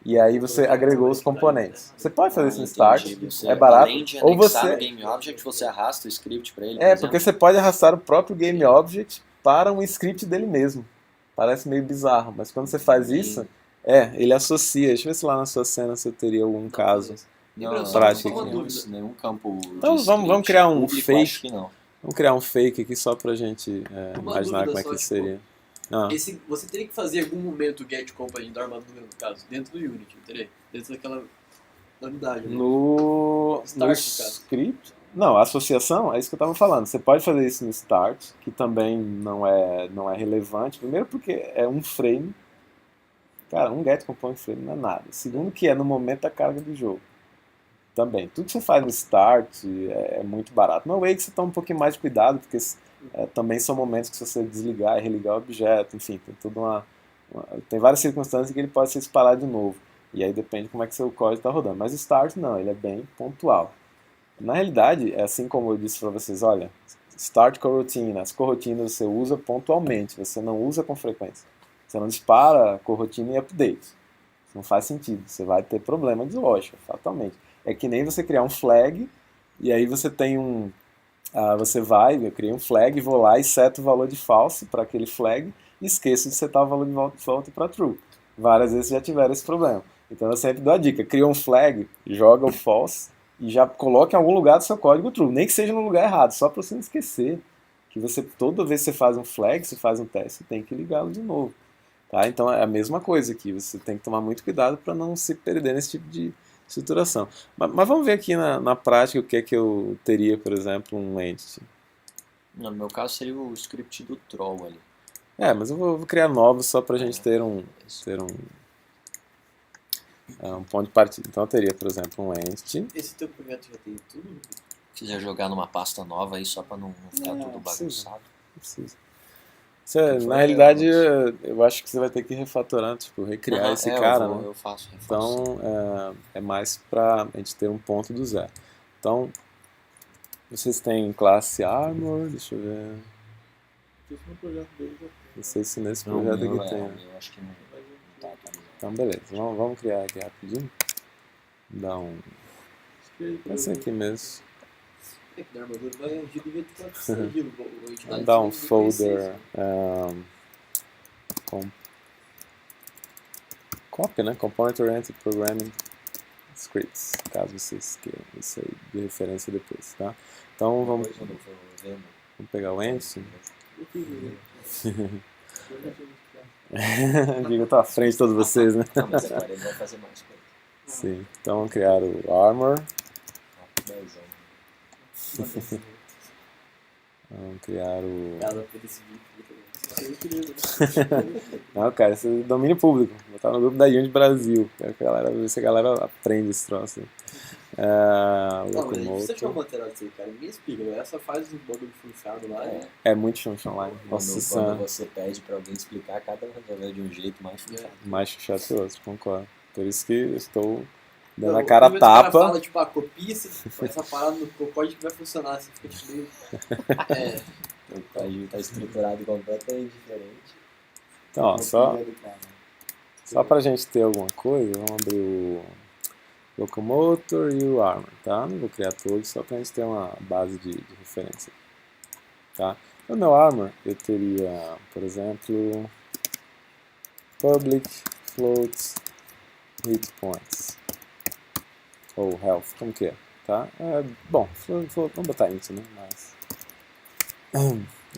S1: e aí você agregou os componentes. Você pode fazer isso no start,
S2: Você,
S1: é barato.
S2: além de
S1: Ou
S2: anexar
S1: você.
S2: no GameObject, você arrasta o script para ele, por
S1: É,
S2: exemplo?
S1: porque você pode arrastar o próprio GameObject para um script dele mesmo. Parece meio bizarro, mas quando você faz isso, ele associa. Deixa eu ver se lá na sua cena você teria algum caso.
S2: Não,
S1: prática
S2: não
S1: aqui.
S2: temos nenhum campo de
S1: Então vamos
S2: script
S1: criar um
S2: público,
S1: fake.
S2: acho que não.
S1: Vamos criar um fake aqui só pra gente
S3: Uma
S1: imaginar
S3: dúvida
S1: como é
S3: só,
S1: que
S3: tipo,
S1: seria. Ah,
S3: Você teria que fazer em algum momento o getComponent da armadura, no caso, dentro do Unity, entendeu? Dentro daquela unidade. Né?
S1: no
S3: Start, no caso.
S1: script. Não, a associação, é isso que eu estava falando. Você pode fazer isso no start, que também não é relevante. Primeiro porque é um frame. Cara, um getComponent frame não é nada. Segundo que é no momento da carga do jogo. Também. Tudo que você faz no start é muito barato. No Wake você toma um pouquinho mais de cuidado, porque também são momentos que se você desligar e religar o objeto, enfim, tem tudo tem várias circunstâncias em que ele pode ser disparado de novo. E aí depende de como é que seu código está rodando. Mas o start não, ele é bem pontual. Na realidade, é assim como eu disse para vocês, olha, start coroutine, as coroutinas você usa pontualmente, você não usa com frequência. Você não dispara coroutine e update. Isso não faz sentido, você vai ter problema de lógica, fatalmente. É que nem você criar um flag, e aí você tem eu criei um flag, vou lá e seto o valor de false para aquele flag, e esqueço de setar o valor de volta para true. Várias vezes já tiveram esse problema. Então eu sempre dou a dica, cria um flag, joga o false, e já coloque em algum lugar do seu código true, nem que seja no lugar errado, só para você não esquecer que toda vez que você faz um flag, você faz um teste, você tem que ligá-lo de novo. Tá? Então é a mesma coisa aqui, você tem que tomar muito cuidado para não se perder nesse tipo de estruturação. Mas vamos ver aqui na prática o que é que eu teria, por exemplo, um entity.
S2: No meu caso seria o script do troll ali.
S1: Mas eu vou criar novos só para a gente ter um ponto de partida. Então eu teria, por exemplo, um entity.
S3: Esse teu projeto já tem tudo?
S2: Se quiser jogar numa pasta nova aí só pra não ficar
S1: Não,
S2: tudo
S1: precisa.
S2: bagunçado.
S1: Não precisa.
S2: Que foi,
S1: Na realidade, eu acho que você vai ter que refatorar, tipo, recriar esse cara, né?
S2: Eu faço.
S1: Então, é mais pra a gente ter um ponto do zero. Então, vocês têm classe Armor, deixa eu ver.
S4: Isso no projeto dele já
S1: Não sei se nesse
S2: Não,
S1: projeto
S2: meu,
S1: aqui tem.
S2: eu acho que não tá atualizado.
S1: Então, beleza. Vamos criar aqui rapidinho. Dar um. Esse aqui mesmo.
S3: É que na armadura vai agir do jeito que pode ser agido.
S1: Vamos dar um folder. Copy, né? Component Oriented Programming Scripts. Caso vocês queiram isso aí de referência depois, tá? Então vamos pegar o entity. Digo, eu tô à frente de todos vocês, né?
S2: Não, mas agora ele vai fazer mais coisa.
S1: Sim. Então vamos criar o Armor. Vamos criar o.
S3: Ela foi decidir.
S1: Não, cara, isso é domínio público. Vou botar no grupo da Unity Brasil. Quero que a galera, ver se a galera aprende esse troço.
S3: Não, mas a gente precisa de uma
S1: Locomotor.
S3: matéria disso aí, cara. Me explica, essa faz um bagulho funcionado lá.
S2: É,
S1: É muito função online. Nossa,
S2: quando
S1: isso é
S2: você pede pra alguém explicar, cada um resolveu de um jeito mais funcional.
S1: mais chato que o outro, concordo. Por isso que eu estou dando
S3: Não,
S1: a cara a
S3: no momento que o cara
S1: tapa.
S3: fala, tipo, copia essa parada no código que vai funcionar. Você fica tipo meio.
S2: O código tá estruturado completamente diferente.
S1: Então, ó, só,
S2: Copia do cara.
S1: só pra gente ter alguma coisa, vamos abrir o Locomotor e o Armor, tá? Não vou criar todos, só pra gente ter uma base de referência, tá? No meu Armor, eu teria, por exemplo, Public Floats Hit Points, ou Health, como que é, tá? Bom, vamos botar int, né? Mas...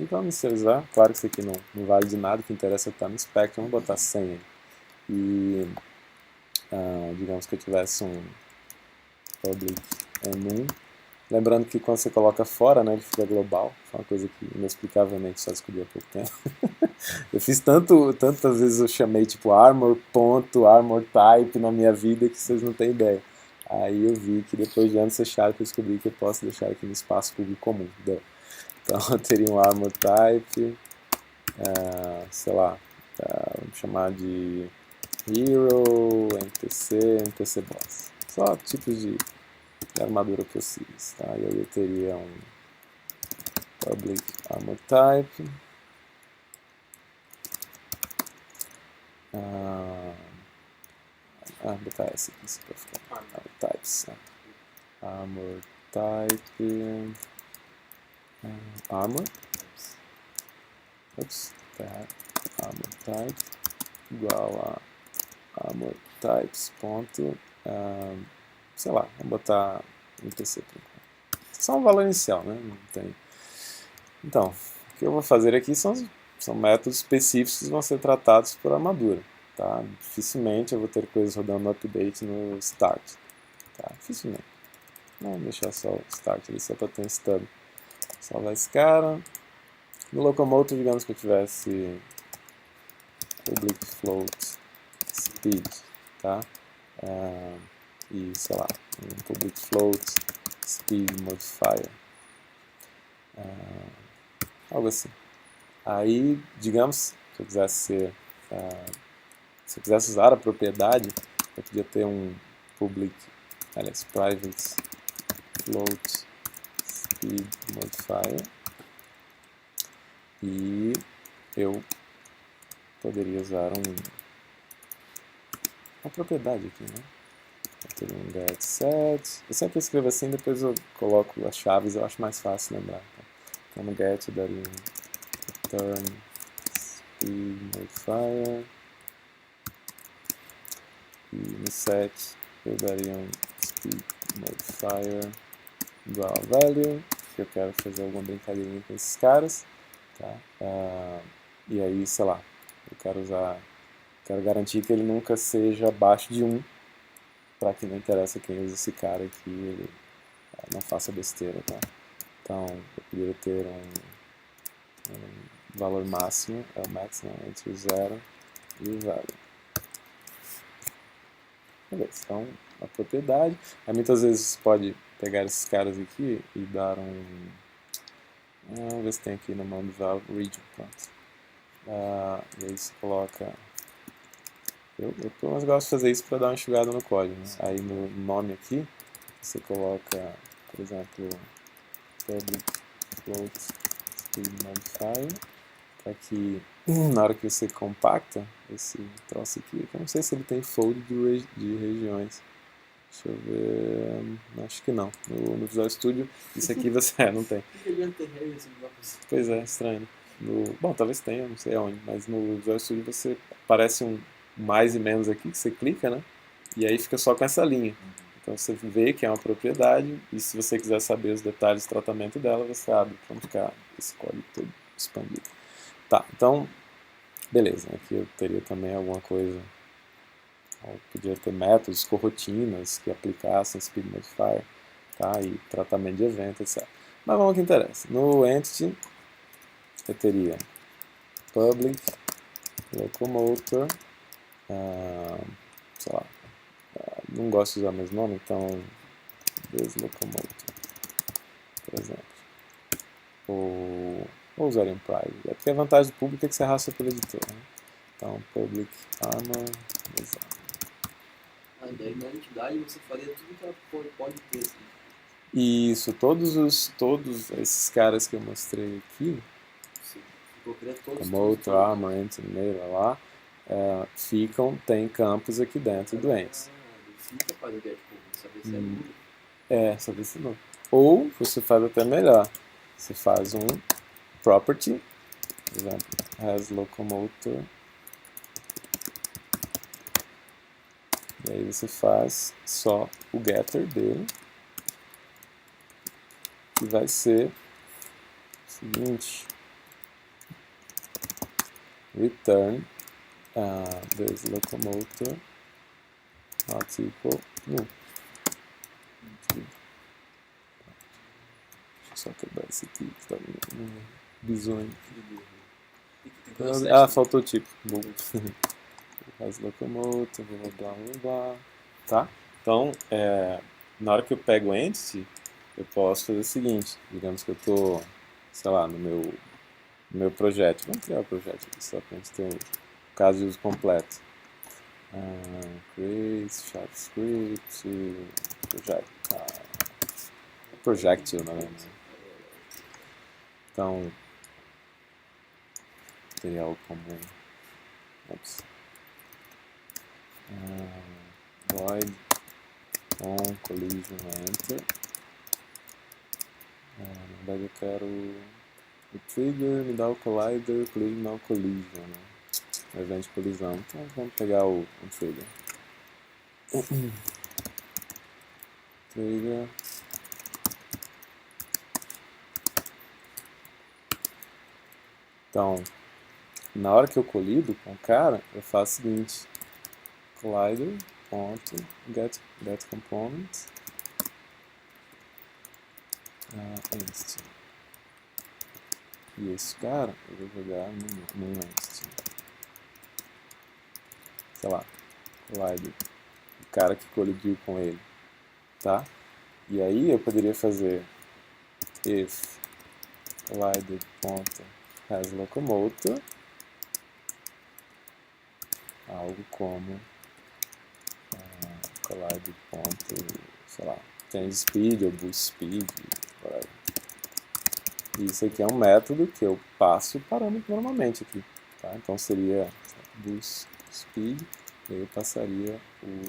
S1: E vamos inicializar, claro que isso aqui não vale de nada, o que interessa é estar no Spectrum, vamos botar 100 aí. E digamos que eu tivesse um public m1, lembrando que quando você coloca fora, né, ele fica global, foi uma coisa que inexplicavelmente só descobri há pouco tempo. Eu fiz tantas vezes eu chamei tipo armor type na minha vida que vocês não têm ideia. Aí eu vi que depois de anos fechados eu descobri que eu posso deixar aqui no espaço público comum. Então eu teria um armor type, sei lá, vamos chamar de Hero, NPC Boss. Só tipos de armadura possíveis. Tá? E aí eu teria um Public Armor Type. Botar essa aqui para ficar. Armor Types. Armor Type. Armor. Ops, tá errado. Armor Type igual a Armor Types. Ponto, sei lá, vamos botar NPC por enquanto. Só um valor inicial, né? Não tem. Então, o que eu vou fazer aqui são métodos específicos que vão ser tratados por armadura. Tá? Dificilmente eu vou ter coisas rodando no update no start. Tá? Dificilmente. Vamos deixar só o start ali, só para ter um stub. Salvar esse cara. No Locomotor, digamos que eu tivesse Public Float Speed. Tá? E, sei lá, um Public Float Speed Modifier. Algo assim. Aí, digamos, se eu quisesse usar a propriedade, eu podia ter um private float speed modifier e eu poderia usar uma propriedade aqui, né? Eu teria um get set. Eu sempre escrevo assim, depois eu coloco as chaves, eu acho mais fácil lembrar. Tá? Então no get eu daria um return speed modifier. E no set eu daria um speed modifier igual a value, que eu quero fazer alguma brincadeirinha com esses caras, tá? E aí, sei lá, eu quero garantir que ele nunca seja abaixo de 1, para que não interessa quem usa esse cara aqui, ele não faça besteira, tá? Então, eu poderia ter um valor máximo, é o max, né, entre o 0 e o value. Beleza, então a propriedade. Aí muitas vezes você pode pegar esses caras aqui e dar vamos ver se tem aqui no nome valve region. Pronto. E aí você coloca. Eu pelo menos gosto de fazer isso para dar uma enxugada no código. Né? Aí no nome aqui você coloca, por exemplo, public float speed modifier, para que na hora que você compacta esse troço aqui, eu não sei se ele tem fold de regiões. Deixa eu ver. Acho que não. No Visual Studio, isso aqui você. Não tem.
S3: Por que adianta ter regra se não dá pra
S1: Pois é, estranho. Bom, talvez tenha, não sei aonde, mas no Visual Studio você aparece um mais e menos aqui que você clica, né? E aí fica só com essa linha. Então você vê que é uma propriedade e se você quiser saber os detalhes do tratamento dela, você abre para não ficar esse código todo expandido. Tá, então, beleza. Aqui eu teria também alguma coisa. Eu podia ter métodos, corrotinas que aplicassem Speed Modifier, tá? E tratamento de evento, etc. Mas vamos ao que interessa. No Entity, eu teria Public Locomotor, sei lá, não gosto de usar o mesmo nome, então this locomotive, por exemplo. Ou usar em private. É porque a vantagem do público é que você arrasta pelo editor, né? Então, public armor design.
S3: Daí na entidade você faria tudo que ela pode ter. Assim.
S1: Isso, todos esses caras que eu mostrei aqui, Promoter, Armor, Antenator lá, tem campos aqui dentro do Ents.
S3: Fica para o get saber se é nulo.
S1: Saber se não. Ou você faz até melhor. Você faz um property, por exemplo, has locomotor. E aí você faz só o getter dele, que vai ser o seguinte: return this locomotor not equal new. Deixa eu só quebrar esse aqui que tá bizonho. Faltou o tipo. As locomotor, blá blá blá. Tá? Então, na hora que eu pego o entity, eu posso fazer o seguinte: digamos que eu estou, sei lá, no meu projeto. Vamos criar o projeto aqui só para a gente ter um caso de uso completo. Create, JavaScript, projectile, né? Então, material comum. Void on collision enter. Na verdade eu quero o trigger, me dá o collider, collision collision, né? O evento de colisão. Então vamos pegar o trigger. Trigger. Então, na hora que eu colido com o cara, eu faço o seguinte: collider ponto get component entity. E esse cara eu vou jogar num entity. Sei lá, collider, o cara que colidiu com ele, tá? E aí eu poderia fazer if collider ponto has locomotor, algo como collider ponto, sei lá, change speed ou boost speed, whatever. Isso aqui é um método que eu passo o parâmetro normalmente aqui, tá? Então seria boost speed, e aí eu passaria o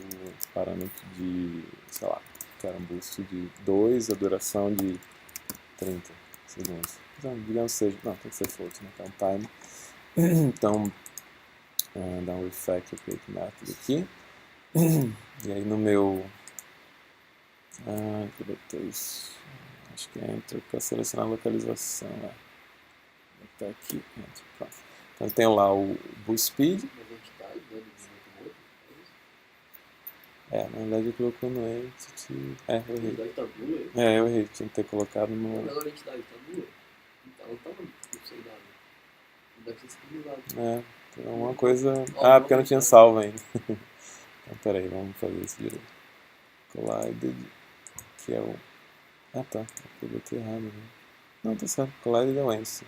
S1: parâmetro de, sei lá, que era um boost de 2, a duração de 30 segundos. Então, digamos que seja, não, tem que ser float, né? Então time. Então, dá um refactor create method aqui. E aí no meu que botou isso? Acho que é enter para selecionar a localização, né? Vou botar aqui, enter, pronto. Então eu tenho lá o boost speed. Na verdade eu colocou no entity. Eu errei. Eu errei, tinha que ter colocado no.
S3: A entidade tá nula. Então ela tá não sei nada. Deve ser escrito.
S1: Tem alguma coisa. Porque eu não tinha salvo ainda. Então peraí, vamos fazer isso direito. Collided, que é o. Tá. Eu botei errado, né? Não, tá certo. Collided é o entity.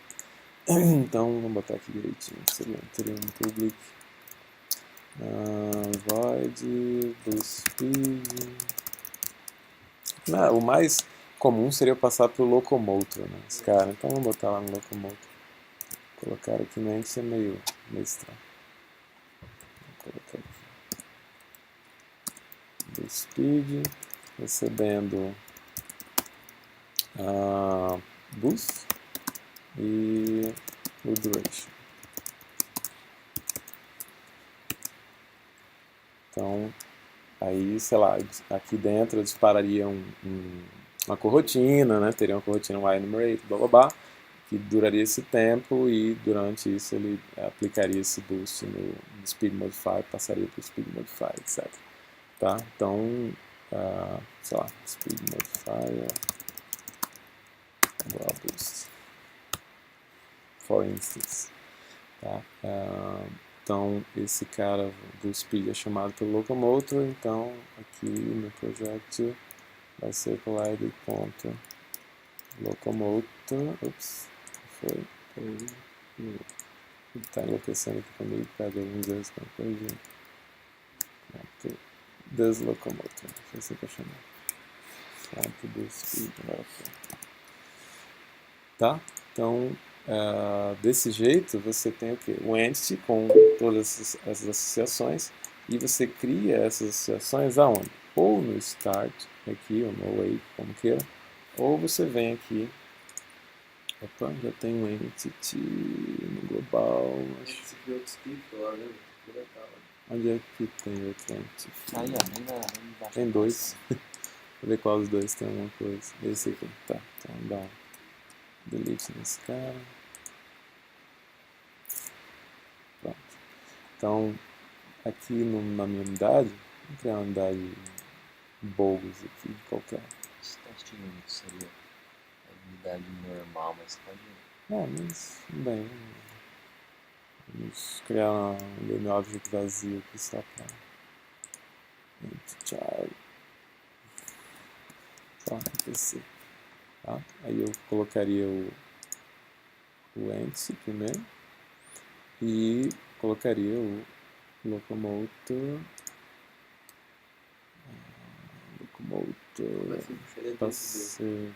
S1: Então vamos botar aqui direitinho. Seria um public. Void, boost speed. O mais comum seria eu passar para o locomotor, né? Esse cara. Então vamos botar lá no locomotor. Colocar aqui no entity é meio estranho. Vou colocar aqui. Boost speed, recebendo boost e o duration. Então, aí, sei lá, aqui dentro eu dispararia uma corotina, né? Teria uma corotina while enumerate, blá blá blá, que duraria esse tempo e durante isso ele aplicaria esse boost no speed modifier, passaria para o speed modifier, etc. Tá? Então, sei lá, speed modifier boost, for instance. Tá? Então, esse cara do speed é chamado pelo locomotor, então aqui no projeto vai ser collide.locomotor. Ups, foi. Ele está enlouquecendo aqui comigo por causa de alguns erros que eu corrigi. Does locomotor, foi assim que eu chamei. Tá? Então, desse jeito, você tem o quê? O entity com todas essas associações, e você cria essas associações aonde? Ou no start, aqui, ou no await, como queira, ou você vem aqui. Opa, já tem um entity no global.
S3: Você criou outro script lá, né?
S1: Onde é que tem outro entity?
S2: Aí, ó, bem embaixo.
S1: Tem dois. Vou ver qual dos dois tem alguma coisa. Esse aqui, tá. Então dá um delete nesse cara. Pronto. Então, aqui na minha unidade, vou criar uma unidade bogus aqui, qualquer.
S2: Esse teste único seria a unidade normal, mas pode...
S1: Mas, bem, vamos criar um game object vazio aqui só para child. Só NPC. Tá? Aí eu colocaria o entity primeiro e colocaria o locomotor.
S3: Vai ser diferente
S1: Pra
S3: desse
S1: ser...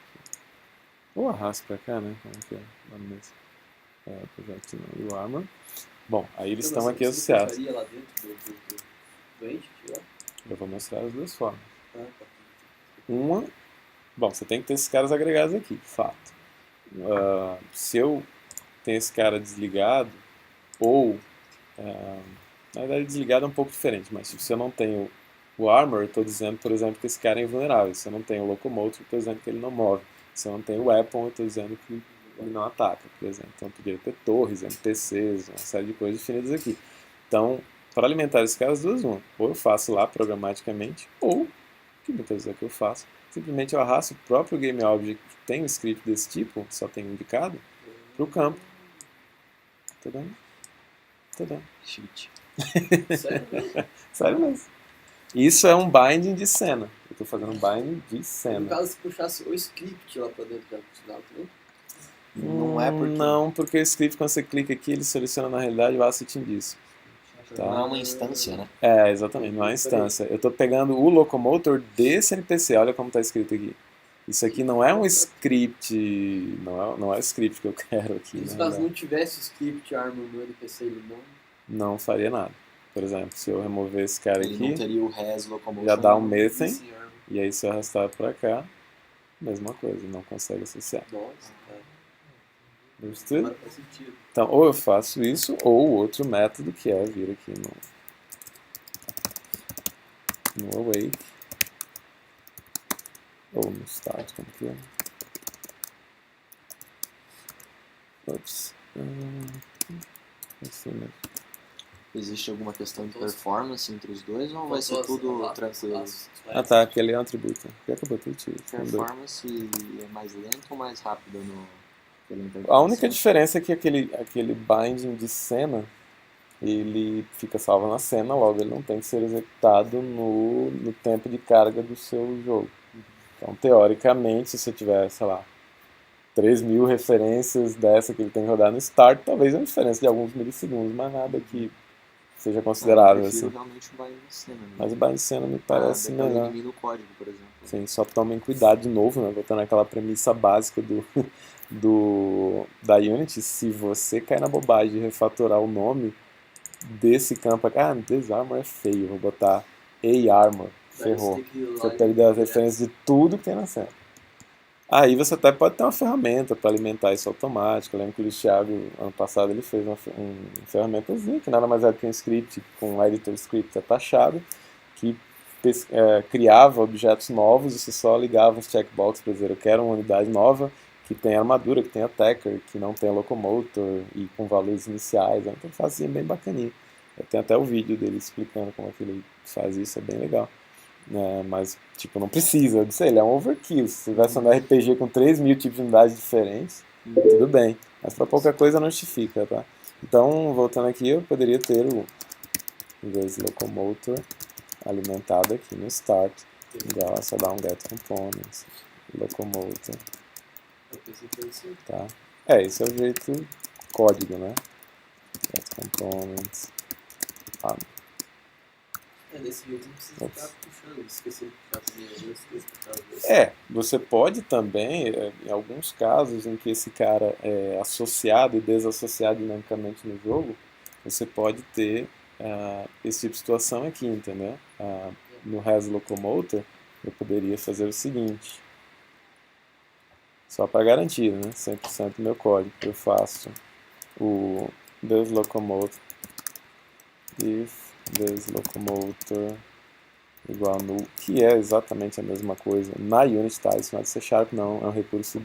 S1: Ou arrasto pra cá, né? Como que é? Lá mesmo. Project não. E o armor. Bom, aí eles estão aqui associados.
S3: Você lá dentro do entity lá?
S1: Eu vou mostrar as duas formas.
S3: Ah, tá.
S1: Uma... Bom, você tem que ter esses caras agregados aqui, fato. Se eu tenho esse cara desligado, ou... na verdade, desligado é um pouco diferente, mas se eu não tenho o armor, eu estou dizendo, por exemplo, que esse cara é invulnerável. Se eu não tenho o locomotive, eu estou dizendo que ele não move. Se eu não tenho o weapon, eu estou dizendo que ele não ataca, por exemplo. Então, eu poderia ter torres, NPCs, uma série de coisas definidas aqui. Então, para alimentar esse cara, as duas uma. Ou eu faço lá programaticamente, ou, que muitas vezes é o que eu faço, simplesmente eu arrasto o próprio GameObject que tem um script desse tipo, só tem indicado, para o campo. Tá dando? Tá dando.
S2: Cheat.
S3: Sério mesmo?
S1: Sério mesmo. Isso é um binding de cena. Eu estou fazendo um binding de
S3: No
S1: cena.
S3: caso, se puxasse o script lá pra dentro já funcionava também?
S2: Não é porque...
S1: Não, porque o script, quando você clica aqui, ele seleciona na realidade o asset disso. Tá?
S2: Não é uma instância, né?
S1: Exatamente, não é instância. Eu estou pegando o locomotor desse NPC, olha como está escrito aqui. Isso aqui não é um script, não é o script que eu quero aqui.
S3: E se caso não tivesse o script armor no NPC, ele
S1: não faria nada. Por exemplo, se eu remover esse cara
S2: Ele
S1: aqui,
S2: não teria o res locomotion.
S1: já dá um
S3: não
S1: methane,
S3: esse armor.
S1: e aí se eu arrastar para cá, mesma coisa, não consegue associar.
S3: Nossa, cara.
S1: Understood?
S3: Agora faz sentido.
S1: Então, ou eu faço isso, ou outro método que é vir aqui no await, ou no start, como que é. Ops. Assim mesmo.
S2: Existe alguma questão de performance entre os dois ou vai ser tudo tranquilo?
S1: Tá, aquele é um atributo. Já acabou tudo tiro.
S2: Performance é mais lento ou mais rápido pela interface?
S1: A única diferença é que aquele binding de cena, ele fica salvo na cena, logo ele não tem que ser executado no tempo de carga do seu jogo. Então, teoricamente, se você tiver, sei lá, 3.000 referências dessa que ele tem que rodar no start, talvez é uma diferença de alguns milissegundos, mas nada que seja considerável.
S2: Eu prefiro
S1: assim.
S2: realmente o bind de cena. Né?
S1: Mas o bind de cena me parece
S2: depois
S1: melhor.
S2: elimina o código, por exemplo.
S1: Sim, só tomem cuidado de novo, né? Voltando àquela premissa básica da Unity, se você cair na bobagem de refatorar o nome desse campo aqui, this armor é feio, vou botar A-Armor, ferrou. Você perdeu as referências de tudo que tem na cena. Aí você até pode ter uma ferramenta para alimentar isso automático. Eu lembro que o Luiz Thiago, ano passado, ele fez uma ferramentazinha, que nada mais é do que um script com um editor script atachado, que criava objetos novos e você só ligava os checkbox para dizer eu quero uma unidade nova que tem armadura, que tem attacker, que não tem locomotor e com valores iniciais. Então ele fazia bem bacaninha. Eu tenho até o vídeo dele explicando como é que ele faz isso, é bem legal. Mas, tipo, não precisa, eu disse, ele é um overkill. Se você tivesse um RPG com 3.000 tipos de unidades diferentes, tudo bem. Mas para pouca coisa não justifica, tá? Então, voltando aqui, eu poderia ter o locomotor alimentado aqui no start. igual a, sei lá, um get components, locomotor,
S3: Eu pensei que fosse assim.
S1: tá? Esse é o jeito código, né? Get components. Ah,
S3: Desse jeito não precisa ficar puxando, esquecer de puxar também duas, três puxadas.
S1: você pode também, em alguns casos em que esse cara é associado e desassociado dinamicamente no jogo, você pode ter esse tipo de situação aqui, entendeu? No Res Locomotor, eu poderia fazer o seguinte, só para garantir, né? 100% do meu código, eu faço o deslocomotor if deslocomotor igual null, que é exatamente a mesma coisa na Unity, tá? Isso não é de C Sharp, não, é um recurso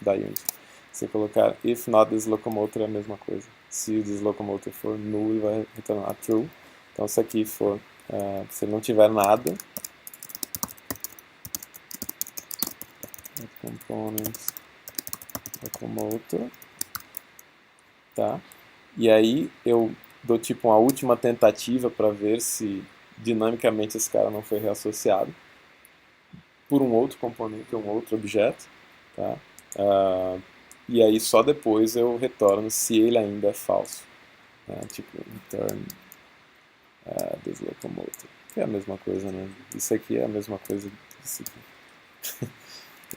S1: da Unity. Se colocar if not this locomotor é a mesma coisa. Se o this locomotor for null, ele vai retornar true. Então se aqui for, se não tiver nada, components locomotor, tá? E aí eu dou tipo uma última tentativa para ver se dinamicamente esse cara não foi reassociado por um outro componente, um outro objeto, tá? E aí só depois eu retorno se ele ainda é falso, né? Tipo return this locomotor, que é a mesma coisa, né? Isso aqui é a mesma coisa disso aqui.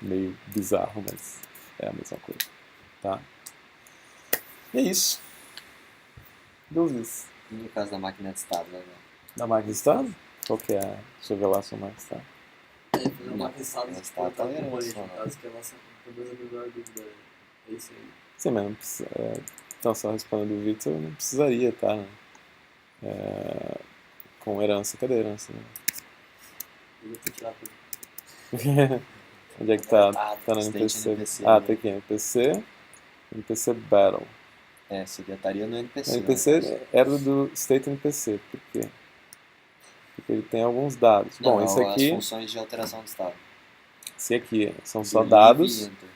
S1: Meio bizarro, mas é a mesma coisa, tá? E é isso. Dúvidas?
S2: E no caso da máquina de estado, né?
S1: Da máquina de estado? Qual que é? Deixa eu ver lá a sua máquina de estado.
S3: Fazer uma pensada de
S2: Mas tá
S3: colocar
S2: tolerante,
S3: componente,
S2: só,
S3: no
S2: né?
S3: caso, que é a nossa talvez a menor dúvida. É isso aí.
S1: Sim, mas não precisa, então, só respondendo o Victor, não precisaria, tá? Né? Com herança, cadê a herança? Né?
S3: Eu vou ter que tirar tudo.
S1: Onde é que tá?
S2: Ah,
S1: Tá no
S2: state
S1: NPC.
S2: NPC,
S1: Ah,
S2: né?
S1: tá aqui, NPC Battle.
S2: Seria estaria no
S1: O
S2: NPC, né,
S1: NPC
S2: no caso.
S1: era do State NPC, por quê? Porque ele tem alguns dados. Bom, esse
S2: Não, as
S1: aqui,
S2: funções de alteração de estado.
S1: esse aqui são
S2: Do
S1: só
S2: leave
S1: dados.
S2: e enter.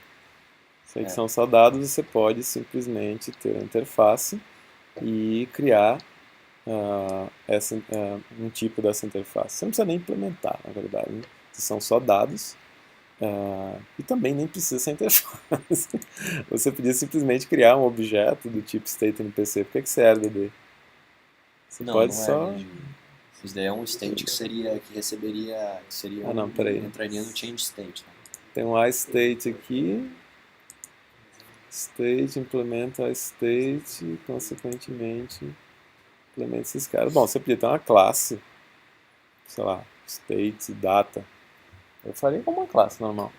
S1: Isso aqui
S2: É.
S1: são só dados, você pode simplesmente ter a interface e criar um tipo dessa interface. Você não precisa nem implementar, na verdade, né? São só dados. E também nem precisa ser interface. Você podia simplesmente criar um objeto do tipo state NPC. Por que você herda dele? Você
S2: Não,
S1: pode
S2: não
S1: só.
S2: é. Isso daí é um state que receberia, que seria
S1: Ah, não, peraí.
S2: entraria no change state. Né?
S1: Tem um iState aqui. State, implementa iState e, consequentemente, implementa esses caras. Bom, você podia ter uma classe, sei lá, state, data. Eu faria como uma classe normal.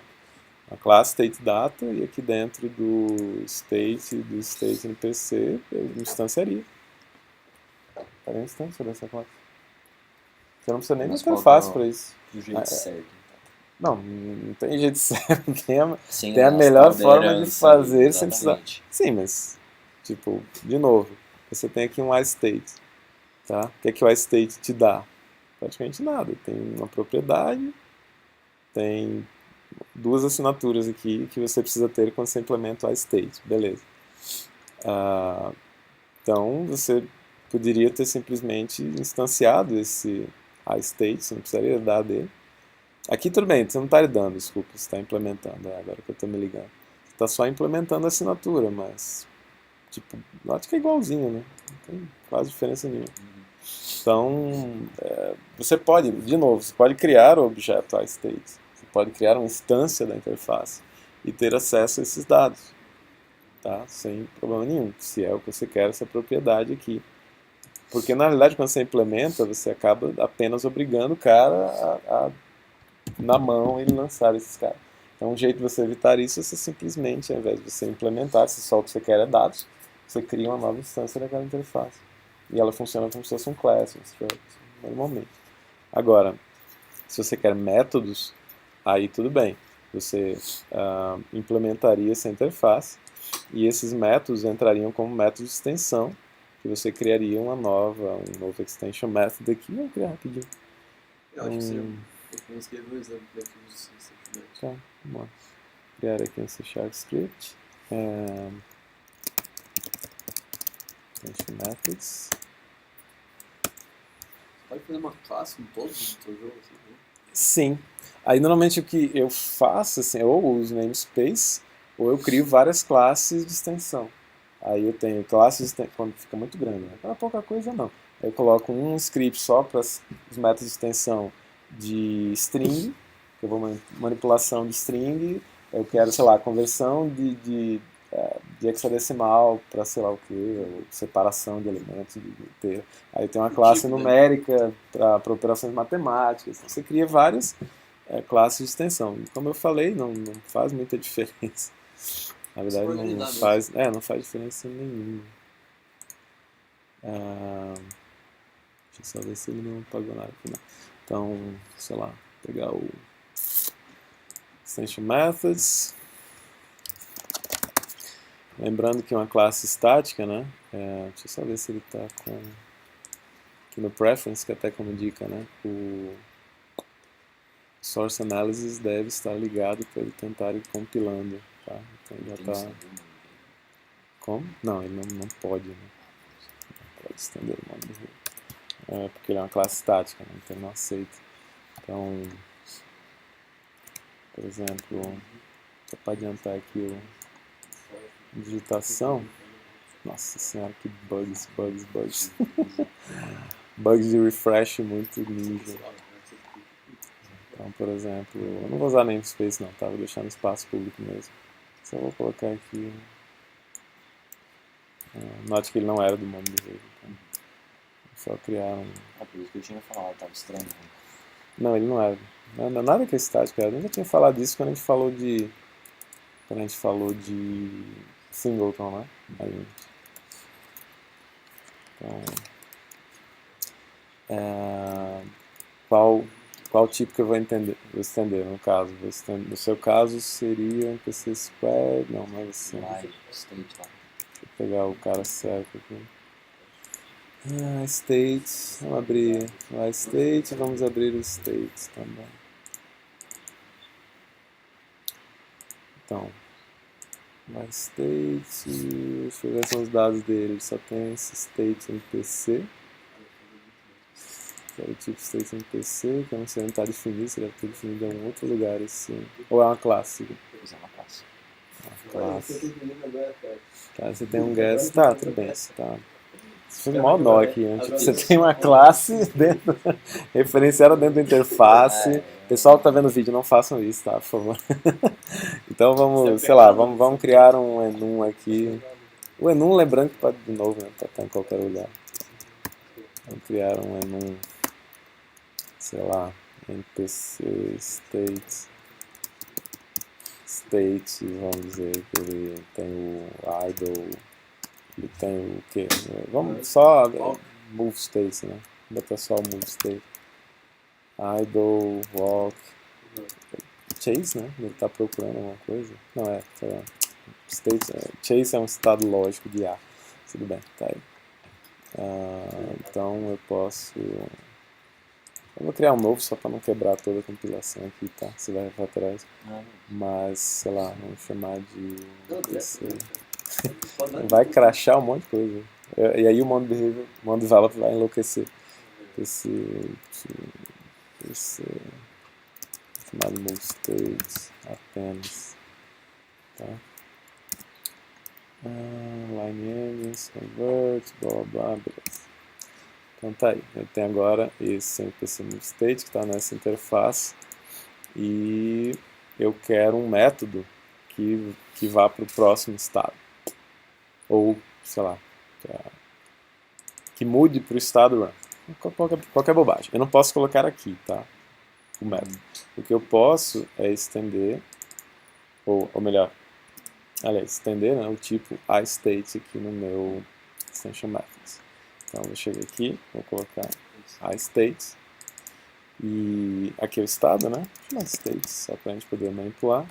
S1: A classe state data e aqui dentro do state NPC eu instanciaria. Faria uma instância dessa classe. Você não precisa nem de
S2: Mas qual que
S1: interface
S2: é
S1: para isso.
S2: o jeito certo? Então?
S1: Não tem jeito certo.
S2: Sem
S1: Tem a
S2: as
S1: melhor
S2: tal da
S1: forma de
S2: herança ali,
S1: fazer sem precisar.
S2: exatamente.
S1: Sim, mas, tipo, de novo, você tem aqui um iState. Tá? O que é que o iState te dá? Praticamente nada. Tem uma propriedade, tem duas assinaturas aqui que você precisa ter quando você implementa o iState. Beleza. Então, você poderia ter simplesmente instanciado esse iState, você não precisaria dar dele. Aqui tudo bem, você não está dando, desculpa, você está implementando, agora que eu estou me ligando. Você está só implementando a assinatura, mas, tipo, eu acho que é igualzinho, né? Não tem quase diferença nenhuma. Então, você pode, de novo, você pode criar o objeto iState, você pode criar uma instância da interface e ter acesso a esses dados, tá? Sem problema nenhum, se é o que você quer, essa propriedade aqui. Porque, na realidade, quando você implementa, você acaba apenas obrigando o cara na mão ele lançar esses caras. Então, um jeito de você evitar isso é você simplesmente, ao invés de você implementar, se só o que você quer é dados, você cria uma nova instância daquela interface. E ela funciona como se fosse um class, um struct, normalmente. Agora, se você quer métodos, aí tudo bem. Você implementaria essa interface e esses métodos entrariam como métodos de extensão, que você criaria um novo extension method aqui. Vamos criar rapidinho.
S3: Eu acho que seria. Eu vou escrever um exemplo de arquivos de sentimento.
S1: Tá, vamos lá. Criar aqui um C# script. Extension methods.
S3: Você pode fazer uma classe com todos do seu jogo, assim, né?
S1: Sim. Aí normalmente o que eu faço, assim, ou eu uso namespace, ou eu crio várias classes de extensão. Aí eu tenho classes, quando fica muito grande, né? Para pouca coisa não. Eu coloco um script só para os métodos de extensão de string, que eu vou manipulação de string, eu quero, sei lá, conversão de hexadecimal para sei lá o que, ou separação de elementos de inteiro. Aí tem uma classe
S3: Tipo, né?
S1: numérica para operações matemáticas. Então, você cria várias classes de extensão. E como eu falei, não faz muita diferença. Na
S3: Só
S1: verdade,
S3: pra
S1: não
S3: organizar
S1: faz, não faz diferença nenhuma. Ah, deixa eu só ver se ele não apagou nada aqui, não. Então, sei lá, pegar o Extension Methods. Lembrando que é uma classe estática, né? Deixa eu só ver se ele está com... Aqui no Preference, que até como dica, né? O Source Analysis deve estar ligado para ele tentar ir compilando, tá? Então já
S2: Tem que
S1: está...
S2: estender o nome.
S1: Como? Não, ele não pode, né? Não pode estender o nome dele. Porque ele é uma classe estática, né? Então ele não aceita. Então, por exemplo, só para adiantar aqui a digitação. Nossa senhora, que bugs. Bugs de refresh muito ninja. Então, por exemplo, eu não vou usar namespace não, tá? Vou deixar no espaço público mesmo. Só vou colocar aqui. Note que ele não era do mundo do jogo. Então, só criar um.
S2: Por isso que eu tinha falado, tava estranho.
S1: Não, ele não era. Não, nada que é estático, eu nunca tinha falado disso quando a gente falou de. Quando a gente falou de Singleton, né? Aí, então, qual tipo que eu vou estender no caso? No seu caso seria um PC Square, não é assim.
S2: Live, state lá.
S1: Deixa eu pegar o cara certo aqui. State, vamos abrir lá State, vamos abrir o State também. Então, lá State, deixa eu ver são os dados dele, ele só tem esse State MPC. Que é o tipo state MPC, que eu não sei onde está definido, se deve ter definido em algum outro lugar esse. Ou é uma classe?
S2: Pois é, uma classe.
S1: Uma classe. Tá, você tem um guess. Tá, tudo bem. Você tá. Isso foi mal nó aqui, né? Tipo, você tem uma classe dentro, referenciada dentro da interface. Pessoal que tá vendo o vídeo, não façam isso, tá? Por favor. Então vamos, sei lá, vamos criar um enum aqui. O enum, lembrando que pode, de novo, né? Pode estar em qualquer lugar. Vamos criar um enum, sei lá, npc state, vamos dizer que ele tem o idle, ele tem o que? Vamos só move state, né? Vou botar só o move state. Idle, walk, chase, né? Ele está procurando alguma coisa. Não é, sei lá. State, chase é um estado lógico de A. Tudo bem, tá aí. Então eu posso. Eu vou criar um novo só para não quebrar toda a compilação aqui, tá? Você vai para trás. Mas, sei lá, vamos chamar de PC. Vai crashar um monte de coisa. E aí o Mondo Developer vai enlouquecer. PC chamado Move States apenas. Tá? Line engines, convert, blá blá, beleza. Então tá aí, eu tenho agora esse MPC Move State que está nessa interface e eu quero um método que vá para o próximo estado. Ou, sei lá, que mude para o estado run. Qualquer bobagem. Eu não posso colocar aqui, tá? O método. O que eu posso é estender, ou melhor, aliás, estender, né, o tipo iState aqui no meu extension methods. Então, eu cheguei aqui, vou colocar iState, e aqui é o estado, né? iState, só para a gente poder manipular.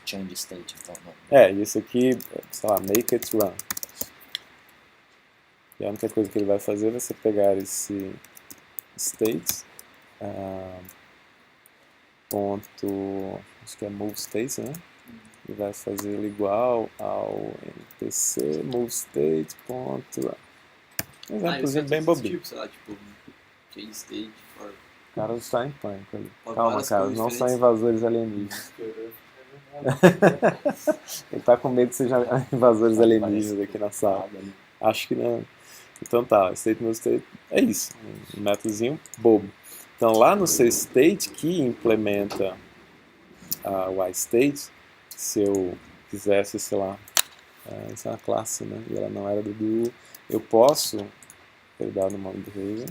S2: Change state, então. Não.
S1: E esse aqui, sei lá, make it run. E a única coisa que ele vai fazer vai ser pegar esse state, ponto, acho que é move state, né? E vai fazer ele igual ao npc move state ponto run. Um exemplozinho bem bobinho.
S3: Tipo, sei lá, tipo, change state for
S1: cara está em pânico ali.
S3: Ó,
S1: Calma,
S3: várias
S1: cara,
S3: cores
S1: não são
S3: diferentes.
S1: invasores alienígenas. Ele tá com medo que sejam invasores alienígenas aqui na sala. Acho que não. Então tá, state no state é isso, um métodozinho bobo. Então lá no seu state que implementa o iState, se eu quisesse, sei lá, isso é uma classe, né? E ela não era do eu posso herdar no modo behavior.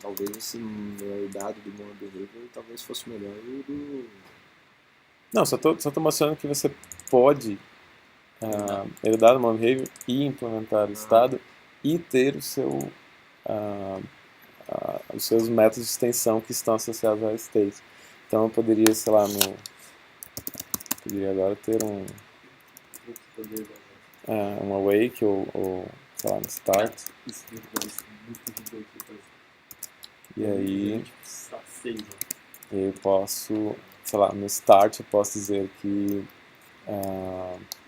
S2: Talvez esse herdado do mono behavior talvez fosse melhor o do...
S1: Não, só tô mostrando que você pode herdar do modo behavior e implementar o estado e ter o seu, os seus métodos de extensão que estão associados ao state. Então eu poderia, sei lá, poderia agora ter um awake ou sei lá, no start. E aí eu posso, sei lá, no start eu posso dizer que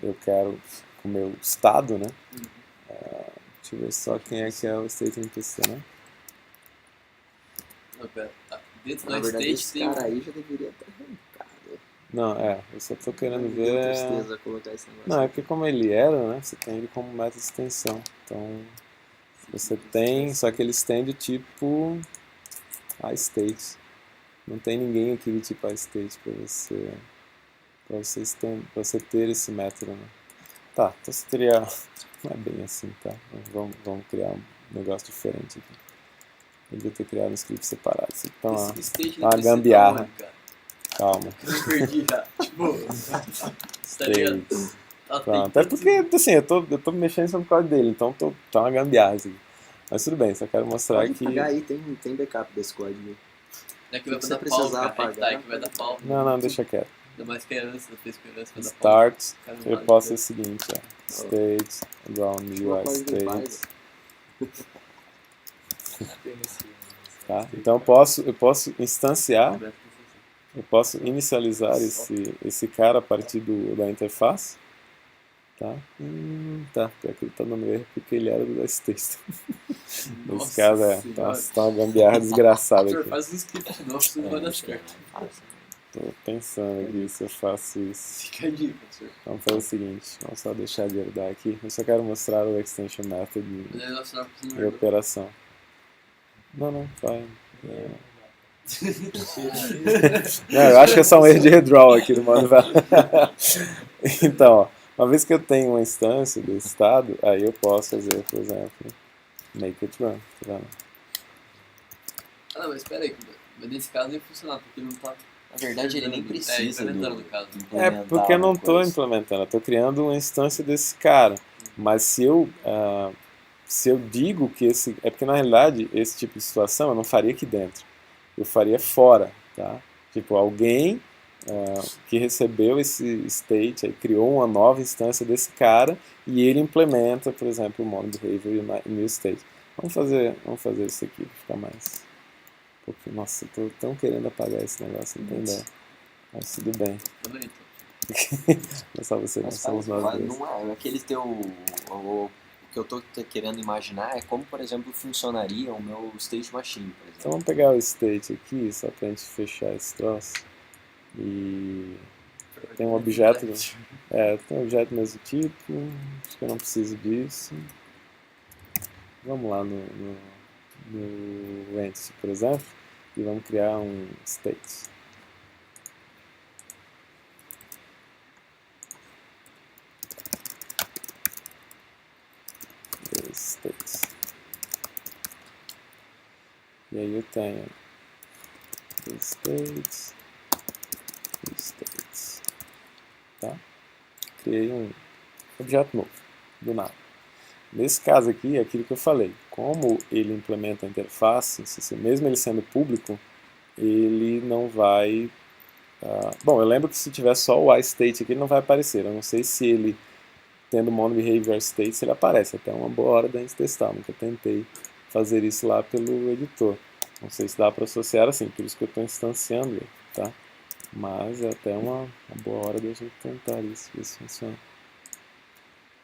S1: eu quero o meu estado, né? Deixa eu ver só quem é que é o state NPC, né?
S3: Não, pera. Dentro
S2: Na
S3: do
S2: verdade,
S3: state
S2: esse
S3: tem
S2: cara aí já deveria estar arrancado.
S1: Não, eu só tô querendo
S2: Deu
S1: ver...
S2: tristeza colocar esse negócio.
S1: Não, é porque como ele era, né? Você tem ele como método de extensão. Então, você tem, só que ele estende tipo iState. Não tem ninguém aqui do tipo iState para você ter esse método, né? Tá, então você teria... Não é bem assim, tá? Vamos criar um negócio diferente aqui. Eu devia ter criado um script separado. Isso aqui tá
S3: esse state
S1: uma
S3: nem precisa
S1: gambiarra.
S3: tá onde, cara?
S1: Calma.
S3: Eu me perdi já. Tipo, tá ligado?
S1: States.
S3: Ela
S1: Pronto.
S3: tem
S1: É porque, assim, eu tô mexendo sobre o código dele, então tá uma gambiarra isso aqui. Mas tudo bem, só quero mostrar
S2: Pode
S1: que...
S2: pagar aí, tem backup desse código.
S3: É que
S2: Se
S3: vai
S2: você
S3: dar pau,
S2: precisar
S3: cara. É que tá, é
S2: apagar,
S3: que vai dar pau.
S1: Não, deixa quieto.
S3: Ainda mais esperança, não tem esperança, vai dar pau.
S1: Start,
S3: Cara, não
S1: eu
S3: vale
S1: posso ser
S3: a
S1: o seguinte, ó. State, round
S2: Chama
S1: UI
S2: código em paz.
S1: state. Tá? Então eu posso instanciar,
S3: pena.
S1: eu posso inicializar esse cara a partir da interface. Tá? Tá, pior que ele tá dando erro porque ele era do state. Nesse caso tá uma gambiarra desgraçada
S3: Professor,
S1: aqui.
S3: faz um script novo, isso não vai dar certo.
S1: Tô pensando aqui se eu faço isso.
S3: Fica a dica, professor.
S1: Vamos fazer o seguinte, vamos só deixar de herdar aqui. Eu só quero mostrar o extension method
S3: Mas aí nós não precisamos
S1: e operação. Não, vai. Não, eu acho que é só um erro de redraw aqui no modo. Então, ó, uma vez que eu tenho uma instância do estado, aí eu posso fazer, por exemplo, make it run. Tá vendo?
S3: Ah, não, mas espera aí. Mas nesse caso nem funcionar, porque não tá...
S2: Na verdade, ele nem precisa
S3: implementando, no caso.
S1: É porque eu não estou
S2: coisa.
S1: implementando, eu estou criando uma instância desse cara. Mas se eu digo que esse... É porque na realidade esse tipo de situação eu não faria aqui dentro. Eu faria fora, tá? Tipo, alguém que recebeu esse state, aí criou uma nova instância desse cara e ele implementa, por exemplo, o mono behavior e o new state. Vamos fazer isso aqui para ficar mais... Porque, nossa, eu tô tão querendo apagar esse negócio, não tem ideia. Mas tudo bem.
S3: Tudo bem, então.
S1: Não é só você, não
S2: Mas
S1: somos nós dois.
S2: não é aquele teu... O que eu tô querendo imaginar é como, por exemplo, funcionaria o meu state machine, por exemplo.
S1: Então vamos pegar o state aqui, só pra gente fechar esse troço. E tem um objeto, tem um objeto do mesmo tipo, acho que eu não preciso disso. Vamos lá no entity, por exemplo, e vamos criar um state. States. E aí eu tenho states, tá? Criei um objeto novo, do nada. Nesse caso aqui, é aquilo que eu falei. Como ele implementa a interface, mesmo ele sendo público, ele não vai... bom, eu lembro que se tiver só o iState aqui, ele não vai aparecer. Eu não sei se ele, tendo mono behavior state, se ele aparece. Até uma boa hora da gente testar. Eu nunca tentei fazer isso lá pelo editor. Não sei se dá para associar assim, por isso que eu estou instanciando ele, tá? Mas é até uma boa hora da gente tentar isso, ver se funciona.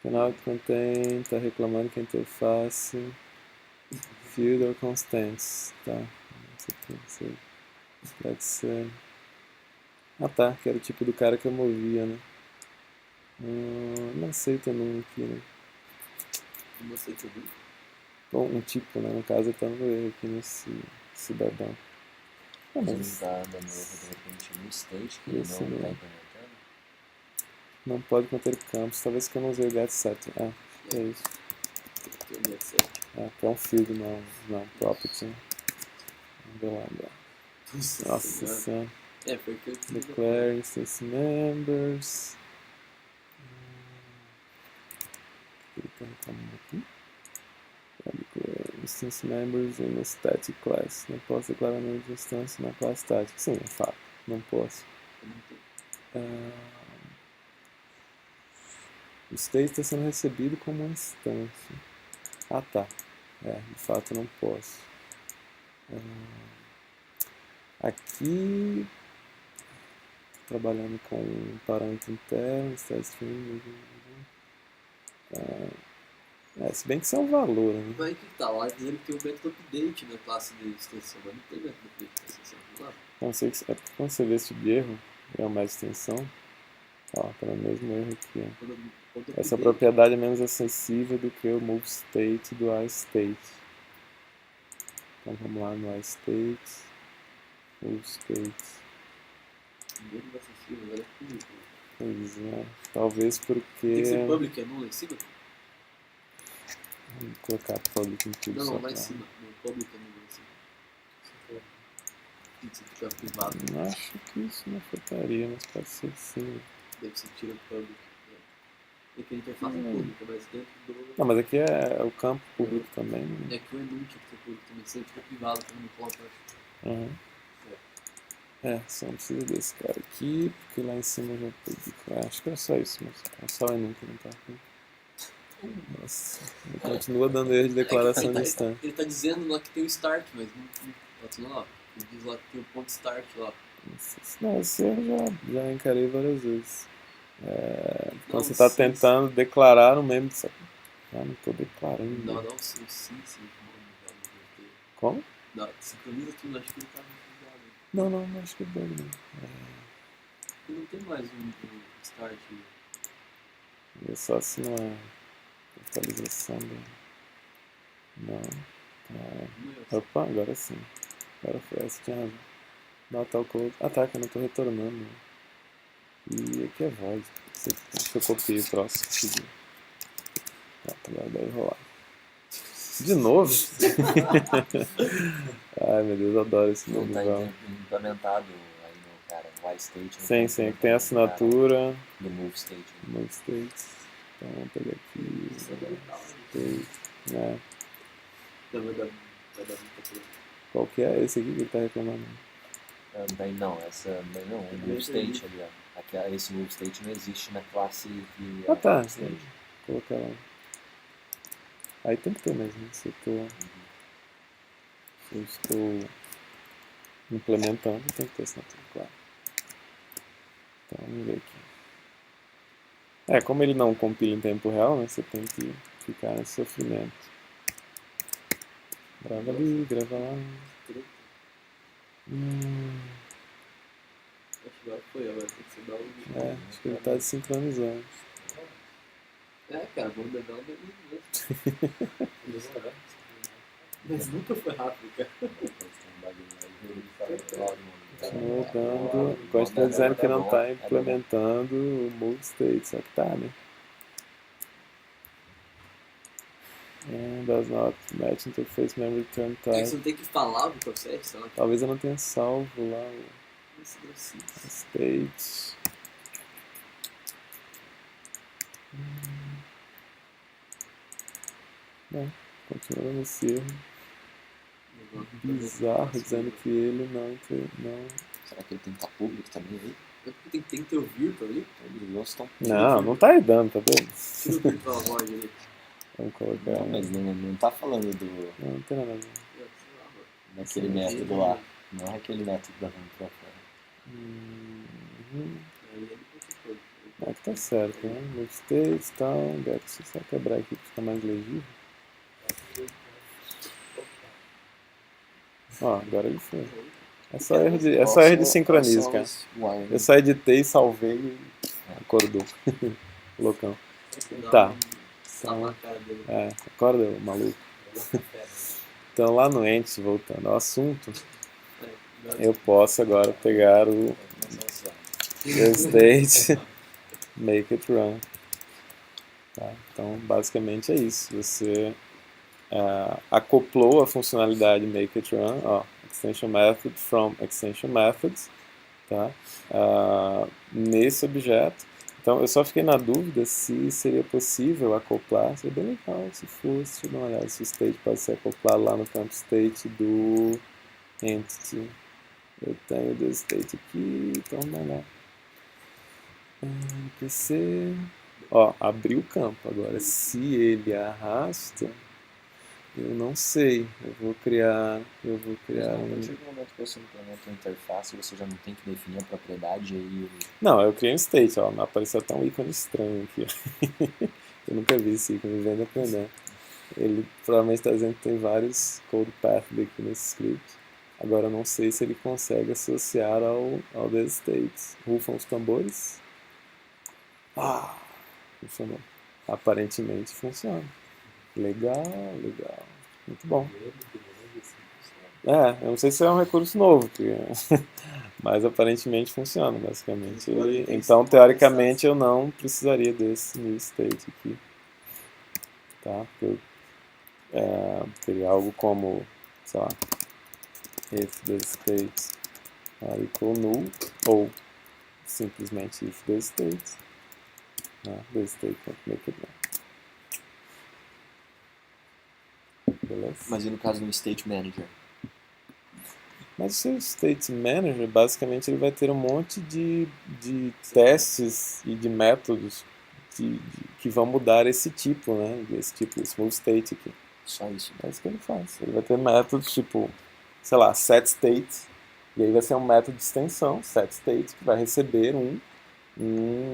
S1: Final que contém, está reclamando que a interface field or constants. Tá. Pode ser. Ah tá, que era o tipo do cara que eu movia, né? Não aceita num aqui, né?
S3: Não sei também.
S1: Bom, um tipo, né? No caso eu tô no erro aqui nesse cidadão. Ah,
S2: Você não
S1: mas
S2: tá dando erro de repente no state que
S1: Esse
S2: não tá
S1: não.
S2: implementando?
S1: não pode conter campos. Talvez que eu não usei o get set. Ah, que é isso.
S3: Tem um get set.
S1: Ah, que é um field, não property. Vamos ver lá agora. Nossa senhora.
S3: Foi o que eu disse.
S1: Declare instance members. Ele tá reclamando aqui. Declare instance members in a static class. Não posso declarar nenhuma instância na classe static. Sim, é fato. Não posso. O state está sendo recebido como uma instância. Ah tá. De fato não posso. Aqui, trabalhando com um parâmetro interno, stateString. Se bem que isso é um valor, né?
S3: Mas que tá lá dizendo que tem o método update na classe de extensão, mas não tem método update na extensão lá.
S1: Não sei se quando você vê esse tipo de erro, é uma extensão. Ó, tá no mesmo erro aqui. Ó.
S3: Quando
S1: Essa
S3: update,
S1: propriedade é menos acessível do que o move state do iState. Então vamos lá no iState, move state.
S3: menos acessível, agora é público.
S1: Pois é, talvez porque.
S3: Tem que ser public, é nulo em cima?
S1: Vou colocar public em tudo
S3: Não,
S1: só
S3: não, lá em
S1: pra-
S3: cima. No public é nulo em cima. Tem que ser ficar privado.
S1: Não acho que isso não afetaria, mas pode ser que sim.
S3: Deve ser tira o public. É que a interface é pública, mas dentro do.
S1: Não, mas aqui é o campo público também. Né?
S3: É que o enum tinha que ser público também, se ele fica privado, quando não coloca, eu acho.
S1: Uhum. Só não precisa desse cara aqui, porque lá em cima já publico. Acho que era só isso, mas é só o enum que não tá aqui. Nossa, ele continua dando erro de declaração de instância.
S3: Ele tá dizendo lá que tem o start, mas não lá. Ele diz lá que tem o ponto start lá.
S1: Não, esse erro já encarei várias vezes.
S3: Não,
S1: Quando você está
S3: sim,
S1: tentando declarar um membro, você... não estou declarando.
S3: Não, sim.
S1: Como?
S3: Não, sincroniza tudo, acho que ele tá ligado.
S1: Não, acho que é bug não.
S3: E não tem mais um start.
S1: É só se uma atualização do... Não. Opa, agora sim. Agora foi essa, tinha razão. Not all code. Ah tá, que eu não estou retornando. E aqui é void. Acho que eu copiei o próximo. Segui. Tá, agora deve rolar. De novo? Ai meu Deus, eu adoro esse
S2: Não
S1: novo
S2: tá
S1: vão.
S2: implementado aí no cara, no iState.
S1: Sim, aqui tem a assinatura.
S2: Do move state.
S1: Move state. Então vamos pegar aqui. State. Né?
S3: Vai dar muita coisa.
S1: Qual que é esse aqui que ele tá reclamando?
S2: Não, essa daí não, o move state ali, ó. Esse move state não existe na classe de
S1: Ah tá,
S2: state.
S1: vou colocar lá. Aí tem que ter mesmo, se eu estou implementando, tem que ter assinatura, claro. Então vamos ver aqui. Como ele não compila em tempo real, né, você tem que ficar nesse sofrimento. Grava ali, grava lá.
S3: Acho que agora foi, agora tem que ser dar um.
S1: Acho que ele está desincronizando.
S3: Cara, vamos levar um mesmo. Mas nunca foi rápido, cara.
S1: Continua dando. Continua dizendo que não está implementando o move state, só que tá, né? Does not match interface memory return
S3: Você
S1: type.
S3: não tem que falar do processo, sei lá.
S1: Talvez eu não tenha salvo lá o
S3: Esse exercício.
S1: state. Não, continua nesse erro bizarro, dizendo que ele não.
S2: Será que ele tem que estar público também aí?
S3: Tem que ter o virtual ali.
S2: Todos os outros estão
S1: Não tá aí dando, tá vendo?
S3: Tira o virtual void ali.
S1: Vamos colocar.
S2: Não, mas não tá falando
S1: Não tem nada a ver.
S2: daquele método lá. Não é aquele método da RAM pra fora.
S1: Aqui tá certo, né? Move states, tal, get. Só quebrar aqui pra ficar mais legível. Ó, agora ele foi. É só erro de sincronismo, cara. Eu só editei, salvei e acordou. Loucão. Tá.
S3: Tapa na cara dele.
S1: Acorda, maluco. Então lá no Ent, voltando ao assunto, eu posso agora pegar o the state, make it run. Tá? Então basicamente é isso. Você acoplou a funcionalidade make it run, ó, extension method from extension methods, tá? Nesse objeto. Então eu só fiquei na dúvida se seria possível acoplar. Seria bem legal se fosse. Deixa eu dar uma olhada se o state pode ser acoplado lá no campo state do entity. Eu tenho o state aqui, então vamos lá. PC. Ó, abriu o campo. Agora, se ele arrasta, eu não sei. Eu vou criar
S2: A
S1: um.
S2: partir do momento que você implementa uma interface, você já não tem que definir a propriedade aí.
S1: Não, eu criei um state, ó. Apareceu até um ícone estranho aqui. Eu nunca vi esse ícone, vendo aprender. Ele provavelmente está dizendo que tem vários code paths aqui nesse script. Agora eu não sei se ele consegue associar ao the state. Rufam os tambores. Funcionou. Aparentemente funciona. Legal. Muito bom. Eu não sei se é um recurso novo, mas aparentemente funciona, basicamente. Então, teoricamente, eu não precisaria desse new state aqui. Tá? Porque eu teria algo como, sei lá, if the state equal null, ou simplesmente if the state. The state make it run. Beleza?
S2: Mas e no caso do State Manager?
S1: Mas o seu State Manager, basicamente, ele vai ter um monte de testes e de métodos que vão mudar esse tipo, né? Esse tipo de small state aqui.
S2: Só isso.
S1: É isso que ele faz. Ele vai ter métodos tipo, sei lá, setState, e aí vai ser um método de extensão, setState, que vai receber um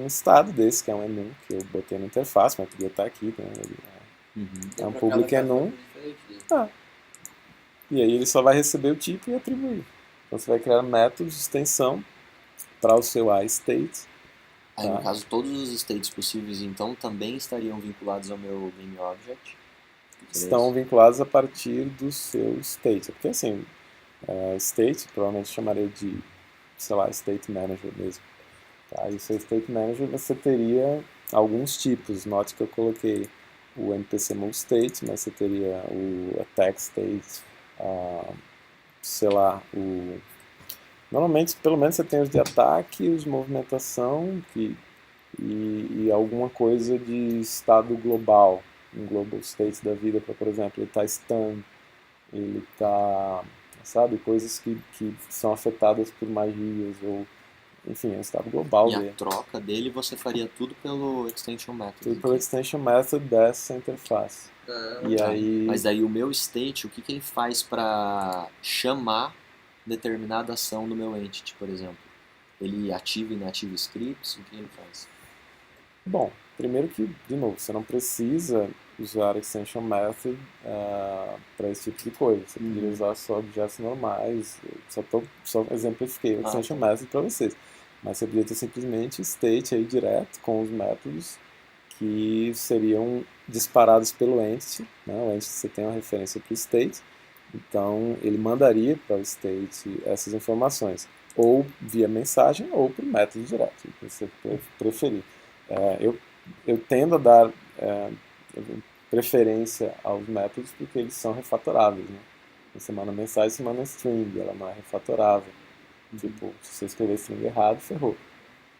S1: estado desse, que é um enum, que eu botei na interface, mas podia estar aqui, né? É um public enum. E aí ele só vai receber o tipo e atribuir. Então você vai criar métodos de extensão para o seu iState.
S2: Aí no caso, todos os states possíveis, então, também estariam vinculados ao meu GameObject?
S1: Estão vinculados a partir do seu state. Porque assim, state provavelmente chamaria de, sei lá, state manager mesmo. Tá? E o seu state manager você teria alguns tipos. Note que eu coloquei o npc move state, mas você teria o attack state, sei lá, normalmente pelo menos você tem os de ataque, os de movimentação e alguma coisa de estado global, um global state da vida, por exemplo, ele está stun, ele está, sabe, coisas que são afetadas por magias ou enfim, é um estado global
S2: e
S1: dele.
S2: A troca dele você faria tudo pelo extension method?
S1: Tudo pelo extension method dessa interface. Aí...
S2: Mas daí o meu state, o que ele faz para chamar determinada ação no meu entity, por exemplo? Ele ativa e inativa scripts? O que ele faz?
S1: Bom, primeiro que, de novo, você não precisa usar extension method para esse tipo de coisa. Você poderia usar só objetos normais. Só exemplifiquei o extension method para vocês. Mas você poderia ter simplesmente state aí direto com os métodos que seriam disparados pelo entity. Né? O entity você tem uma referência para o state. Então ele mandaria para o state essas informações. Ou via mensagem ou por método direto, o que você preferir. Eu tendo a dar preferência aos métodos porque eles são refatoráveis. Né? Você manda mensagem, você manda string, ela não é refatorável. Tipo, se você escrever string errado, ferrou.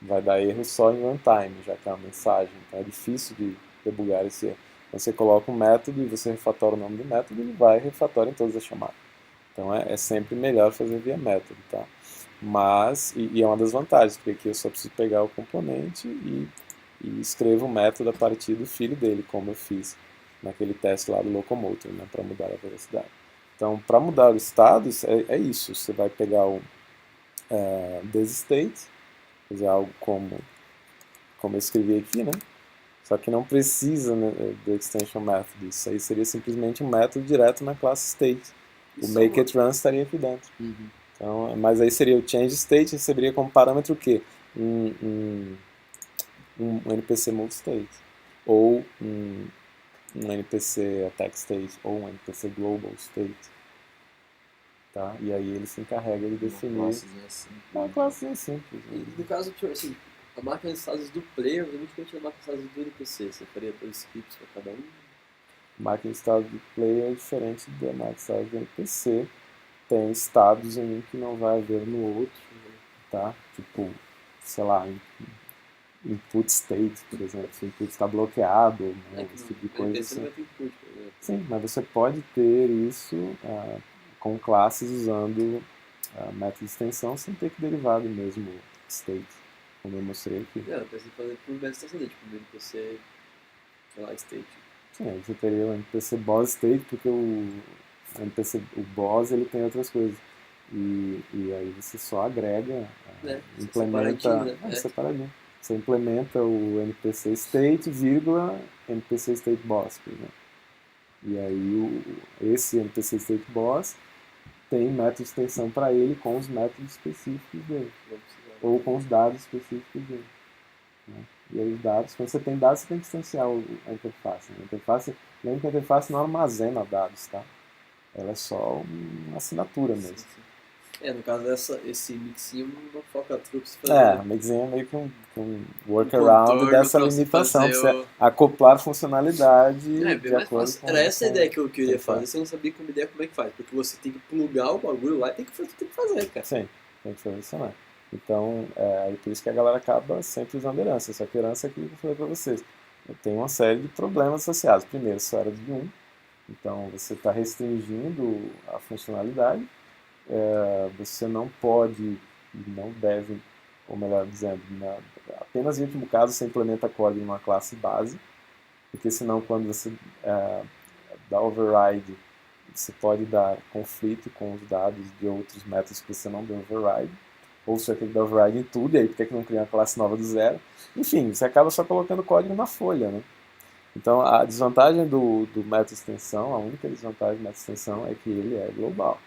S1: Vai dar erro só em runtime, já que é uma mensagem. Então é difícil de debugar esse erro. Então você coloca um método e você refatora o nome do método e ele vai refatora em todas as chamadas. Então é sempre melhor fazer via método, tá? Mas, e é uma das vantagens, porque aqui eu só preciso pegar o componente e escrevo o método a partir do filho dele, como eu fiz naquele teste lá do Locomotor, né, para mudar a velocidade. Então, para mudar os estados, é isso. Você vai pegar o desState, fazer algo como eu escrevi aqui, né? Só que não precisa, né, do extension method. Isso aí seria simplesmente um método direto na classe state. O make it run estaria aqui dentro.
S2: Uhum.
S1: Então, mas aí seria o change state, receberia como parâmetro o quê? Um NPC move state. Ou um NPC attack state. Ou um NPC global state. Tá? E aí ele se encarrega de definir uma classe simples.
S3: E no caso, tipo, assim, a máquina de estados do player é muito diferente da máquina de estados do NPC. Você faria 2 scripts para cada um?
S1: Máquina de estado do player é diferente da máquina de estado do NPC. Tem estados em um que não vai haver no outro, tá? Tipo, sei lá, input state, por exemplo. Se o input está bloqueado, né? Esse tipo de coisa
S3: NPC
S1: assim.
S3: não vai ter input, por exemplo.
S1: Sim, mas você pode ter isso com classes usando método de extensão sem ter que derivar do mesmo state, como eu mostrei aqui.
S3: Não, eu pensei em fazer por método de extensão, tipo, no NPC, sei lá, state.
S1: Sim, aí você teria o NPC boss state, porque o NPC, o boss, ele tem outras coisas. E aí você só agrega, implementa...
S3: Separadinho, né?
S1: Separadinho. Você implementa o NPC state, vírgula, NPC state boss, por exemplo. E aí esse NPC state boss tem método de extensão para ele com os métodos específicos dele. Ou com os dados específicos dele. Né? E aí os dados, quando você tem dados, você tem que instanciar a interface. Né? A interface, lembra que a interface não armazena dados, tá? Ela é só uma assinatura mesmo.
S3: Sim. No caso esse mixinho não foca tudo pra você fazer.
S1: O mixinho é meio que um workaround dessa limitação, pra
S3: fazer
S1: você acoplar funcionalidade
S3: bem
S1: de
S3: mais
S1: acordo
S3: fácil.
S1: com...
S3: Era essa a ideia que eu queria
S1: Sim,
S3: fazer, você não sabia como ideia como é que faz. Porque você tem que plugar o bagulho lá e tem que fazer, cara.
S1: Sim, tem que funcionar. Então, aí por isso que a galera acaba sempre usando herança. Só que herança é aquilo que eu falei para vocês. Tem uma série de problemas associados. Primeiro, isso era de 1. Então, você está restringindo a funcionalidade. Você não pode, não deve, ou melhor dizendo, apenas em último caso você implementa código em uma classe base. Porque senão, quando você dá override, você pode dar conflito com os dados de outros métodos que você não deu override. Ou você vai ter que dar override em tudo, e aí por que não cria uma classe nova do zero? Enfim, você acaba só colocando código na folha, né? Então, a desvantagem do método de extensão, a única desvantagem do método de extensão é que ele é global.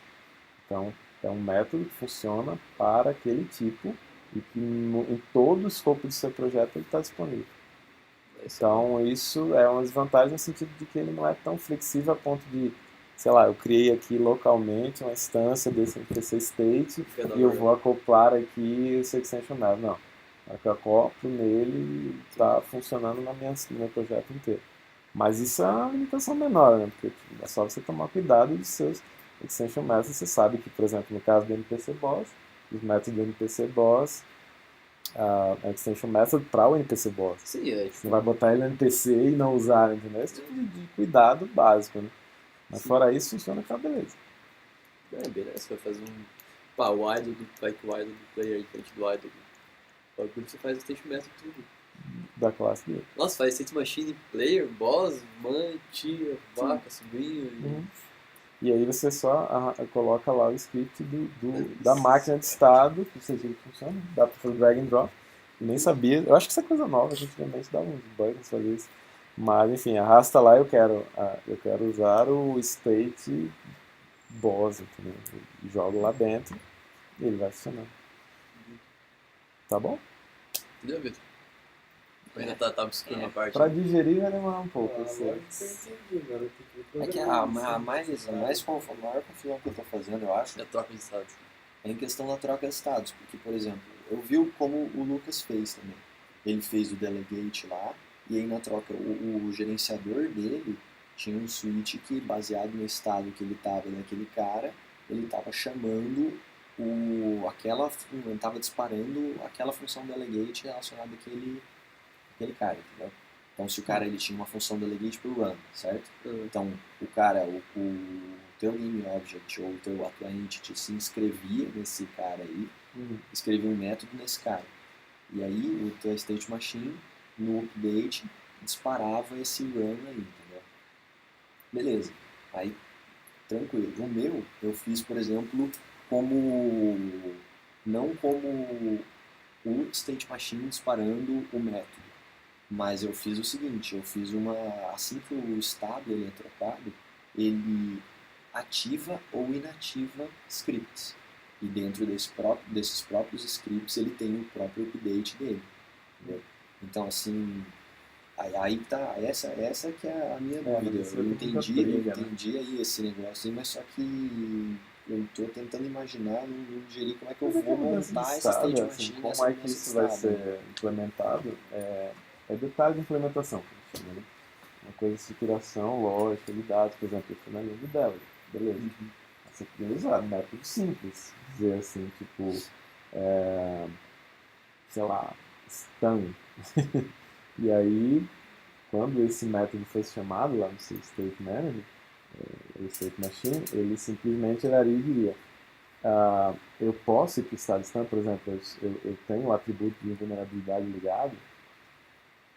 S1: Então, é um método que funciona para aquele tipo e que em todo o escopo do seu projeto ele está disponível. Então, isso é uma desvantagem no sentido de que ele não é tão flexível a ponto de, sei lá, eu criei aqui localmente uma instância desse NPC state e eu vou acoplar aqui esse extension map. Não. A hora que eu acoplo nele, está funcionando no meu projeto inteiro. Mas isso é uma limitação menor, né? Porque é só você tomar cuidado dos seus extension methods. Você sabe que, por exemplo, no caso do NPC Boss, os métodos do NPC Boss, a extension method para o NPC Boss.
S3: Sim,
S1: Você não vai botar ele no NPC e não usar, entendeu? Esse tipo de cuidado básico, né? Mas fora isso, funciona com a beleza.
S3: Beleza, você vai fazer o idle do player diferente do idle. O bagulho você faz o state method tudo.
S1: Da classe dele.
S3: Nossa, faz state machine, player, boss, mãe, tia, vaca, sobrinho.
S1: E aí você só coloca lá o script da máquina de estado, que vocês viram que funciona, dá para fazer drag and drop. Eu nem sabia, eu acho que isso é coisa nova, antigamente dava uns bugs fazer isso. Mas enfim, arrasta lá, eu quero usar o state boss, entendeu? E jogo lá dentro e ele vai funcionar. Tá bom?
S3: Entendeu, Vitor? Ainda tá buscando uma parte.
S1: Pra digerir vai demorar um pouco.
S4: Agora que eu entendi, agora tem que
S2: É que a mais confusão, a maior confusão que eu tô fazendo, eu acho,
S3: É troca de estados.
S2: é em questão da troca de estados. Porque, por exemplo, eu vi como o Lucas fez também. Ele fez o delegate lá, e aí na troca, o gerenciador dele tinha um switch que, baseado no estado que ele estava daquele cara, ele estava chamando ele estava disparando aquela função delegate relacionada àquele cara, entendeu? Então, se o cara ele tinha uma função delegate pro run, certo? Então, o cara, o teu game object ou o teu atual entity se inscrevia nesse cara aí, escrevia um método nesse cara. E aí, o teu state machine, no update, disparava esse run aí, entendeu? Beleza. Aí, tranquilo. O meu, eu fiz, por exemplo, não como o state machine disparando o método. Mas eu fiz o seguinte, assim que o estado ele é trocado, ele ativa ou inativa scripts. E dentro desses próprios scripts ele tem o próprio update dele. Entendeu? Então, assim, aí tá, essa que é a minha dúvida.
S1: Mas
S2: Eu
S1: muita
S2: entendi,
S1: briga, né?
S2: aí esse negócio aí, mas só que eu tô tentando imaginar, não gerir como é que eu
S1: Mas é que
S2: vou
S1: a mudança de
S2: montar essa
S1: estado,
S2: state
S1: assim,
S2: machine,
S1: como
S2: essa
S1: é que
S2: mudança de
S1: isso vai
S2: estado.
S1: ser implementado, é detalhe de implementação, que a gente chama, né? Uma coisa de estruturação, lógica, de dados, por exemplo, eu fui na linha do Delaware, beleza. Você podia usar método simples, dizer assim, tipo, sei lá, stun. E aí, quando esse método fosse chamado lá no seu State Manager, o State Machine, ele simplesmente olharia e diria, eu posso ir para o estado stun, por exemplo, eu tenho o atributo de vulnerabilidade ligado,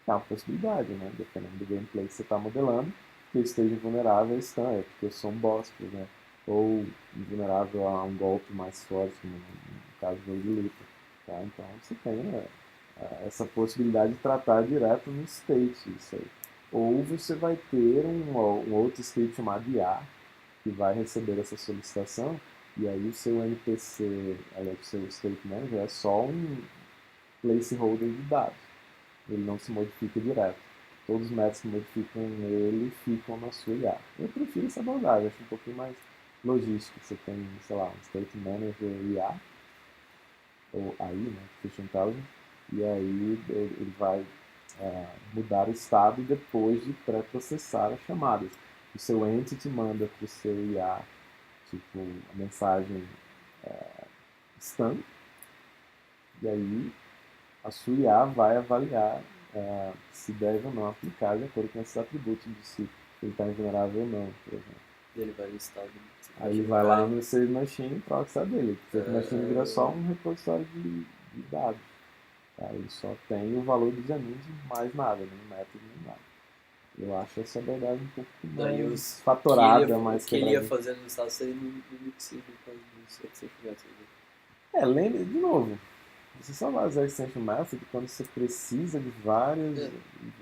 S1: é uma possibilidade, né? Dependendo do gameplay que você está modelando, que eu esteja vulnerável a stun, é porque eu sou um boss, por exemplo, ou vulnerável a um golpe mais forte, no caso do de luta. Tá? Então você tem, né, essa possibilidade de tratar direto no state isso aí. Ou você vai ter um outro script chamado IA, que vai receber essa solicitação, e aí o seu NPC, aliás, o seu State Manager é só um placeholder de dados. Ele não se modifica direto. Todos os métodos que modificam ele ficam na sua IA. Eu prefiro essa abordagem, acho um pouquinho mais logístico. Você tem, sei lá, um State Manager IA, ou AI, né, Artificial Intelligence, e aí ele vai mudar o estado depois de pré-processar as chamadas. O seu entity manda para o seu IA, tipo, a mensagem stun, e aí a sua IA vai avaliar se deve ou não aplicar de acordo com esses atributos de se ele está invulnerável ou não, por exemplo.
S3: E ele vai no estado.
S1: Aí ele vai lá no Save Machine e troca o estado dele. O Save Machine vira só um repositório de dados. Tá? Ele só tem o valor dos anúncios, mais nada, nem método, nem nada. Eu acho essa abordagem um pouco
S3: Daí
S1: mais fatorada,
S3: o
S1: mais
S3: que ele ia
S1: quebradinha.
S3: fazer no estado seria no mixing por causa do Extension Method.
S1: Lembre, de novo, você só vai usar Extension Method quando você precisa de várias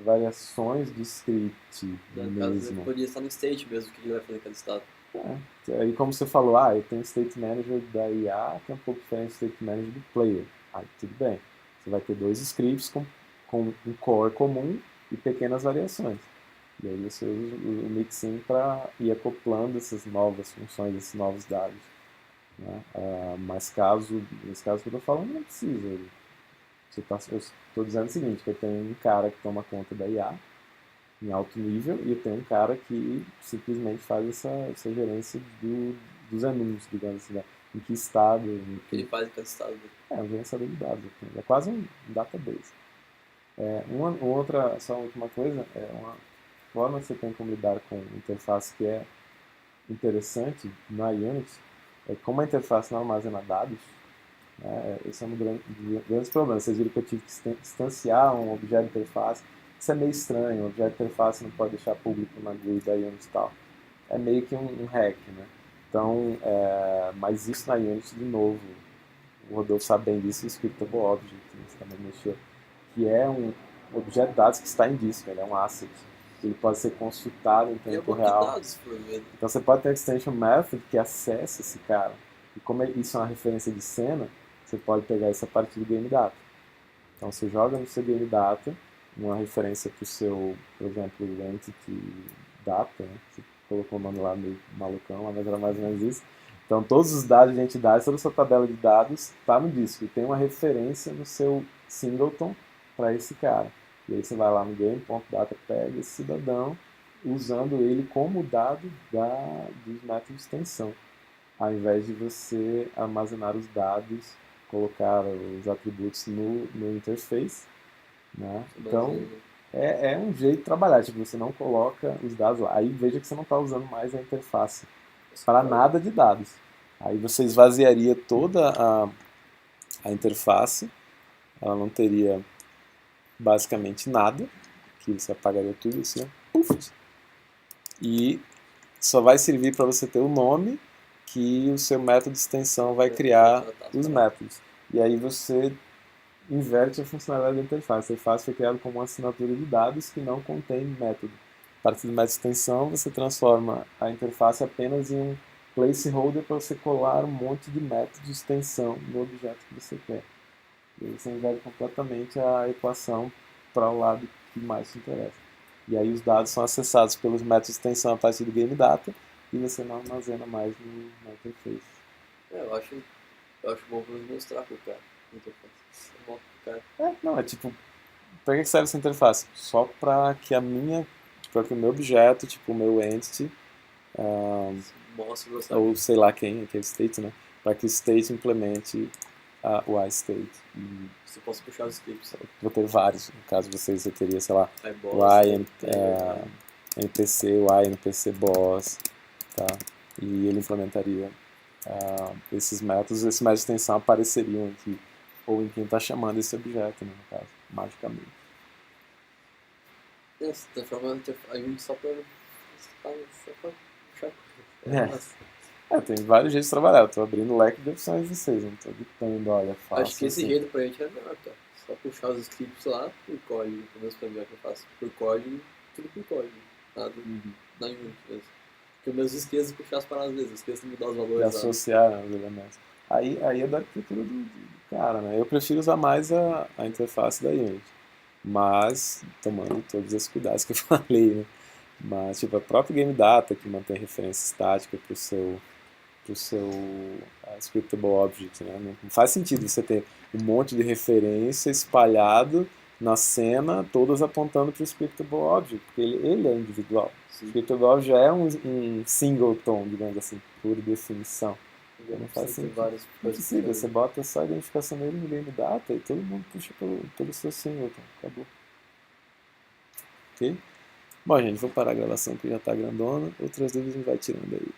S1: variações do script
S3: No caso, ele
S1: mesmo.
S3: podia estar no state mesmo, o que ele vai fazer naquele estado.
S1: Aí como você falou, eu tenho o State Manager da IA, que é um pouco diferente do State Manager do Player. Aí tudo bem. Você vai ter dois scripts com um core comum e pequenas variações. E aí você usa o mixin para ir acoplando essas novas funções, esses novos dados. Né? Mas nesse caso que eu estou falando, não precisa. Eu estou dizendo o seguinte, que eu tenho um cara que toma conta da IA em alto nível e eu tenho um cara que simplesmente faz essa gerência dos anúncios, digamos assim, né? Em que estado.
S3: O que ele faz em cada estado.
S1: Um gerenciador de dados. É quase um database. Só uma última coisa, uma forma que você tem como lidar com interface que é interessante na Unity é como a interface não armazena dados. Esse é um dos grandes problemas. Vocês viram que eu tive que instanciar um objeto de interface. Isso é meio estranho. O objeto de interface não pode deixar público na GUI da Unity e tal. É meio que um hack, né? Então, mas isso na Unity, de novo, o Rodolfo sabe bem disso, o Scriptable Object, você também mexeu, que é um objeto de dados que está em disco, ele é um asset. Ele pode ser consultado em tempo real.
S3: Dados, por medo.
S1: Então você pode ter um extension method que acessa esse cara. E como isso é uma referência de cena, você pode pegar isso a partir do game data. Então você joga no seu game data uma referência para o seu, por exemplo, entity data, né? Você colocou o nome lá meio malucão, mas era mais ou menos isso. Então todos os dados de entidades, toda a sua tabela de dados está no disco e tem uma referência no seu singleton para esse cara. E aí você vai lá no game.data, pega esse cidadão, usando ele como dado dos métodos de extensão, ao invés de você armazenar os dados, colocar os atributos no interface. Né? Então, é um jeito de trabalhar, tipo, você não coloca os dados lá. Aí veja que você não está usando mais a interface para nada de dados. Aí você esvaziaria toda a interface, ela não teria basicamente nada, que você apagaria tudo assim, puff, e só vai servir para você ter o nome que o seu método de extensão vai criar os métodos. E aí você inverte a funcionalidade da interface. A interface foi criada como uma assinatura de dados que não contém método. partir do método de extensão, você transforma a interface apenas em um placeholder para você colar um monte de métodos de extensão no objeto que você quer. E aí você inverte completamente a equação para o lado que mais te interessa. E aí os dados são acessados pelos métodos de extensão a partir do game data e você não armazena mais na interface.
S3: Eu acho bom pra mostrar pro cara. A interface. Eu mostro pro cara.
S1: Não, é tipo, para que serve essa interface? Só para que para que o meu objeto, tipo o meu entity,
S3: Mostra o
S1: ou sei lá quem, que é o state, né? Para que o state implemente o iState. E
S3: Você pode puxar os scripts.
S1: vou ter vários, no caso de vocês, eu teria, sei lá,
S3: iBoss,
S1: o NPC, o iNPC boss, tá? E ele implementaria esses métodos de extensão apareceriam aqui, ou em quem está chamando esse objeto, né, no caso, magicamente.
S3: Você transforma a gente só pra puxar.
S1: Tem vários jeitos de trabalhar, eu estou abrindo o leque de opções de vocês, não estou ditando, olha, faça
S3: Acho que esse
S1: assim.
S3: jeito pra gente é melhor, cara. Só puxar os scripts lá por código, pelo menos pra mim é o que eu faço. Por código, tudo por código. Nada na Unity mesmo. Porque eu mesmo esqueço de puxar as paradas às vezes, eu esqueço de mudar os
S1: De
S3: valores lá.
S1: associar, né, os elementos. Aí é da arquitetura do cara, né? Eu prefiro usar mais a interface da Unity, mas tomando todos os cuidados que eu falei, né? Mas, tipo, a própria Game Data, que mantém referência estática para o seu Scriptable Object, né? Não faz sentido você ter um monte de referência espalhado na cena, todas apontando para o Scriptable Object, porque ele é individual. O Scriptable Object já é um singleton, digamos assim, por definição. Não faz sentido. Não precisa, você bota só a identificação dele no Game Data e todo mundo puxa pelo seu singleton. Acabou. Ok? Bom, gente, vou parar a gravação que já está grandona. Outras dúvidas a gente vai tirando aí.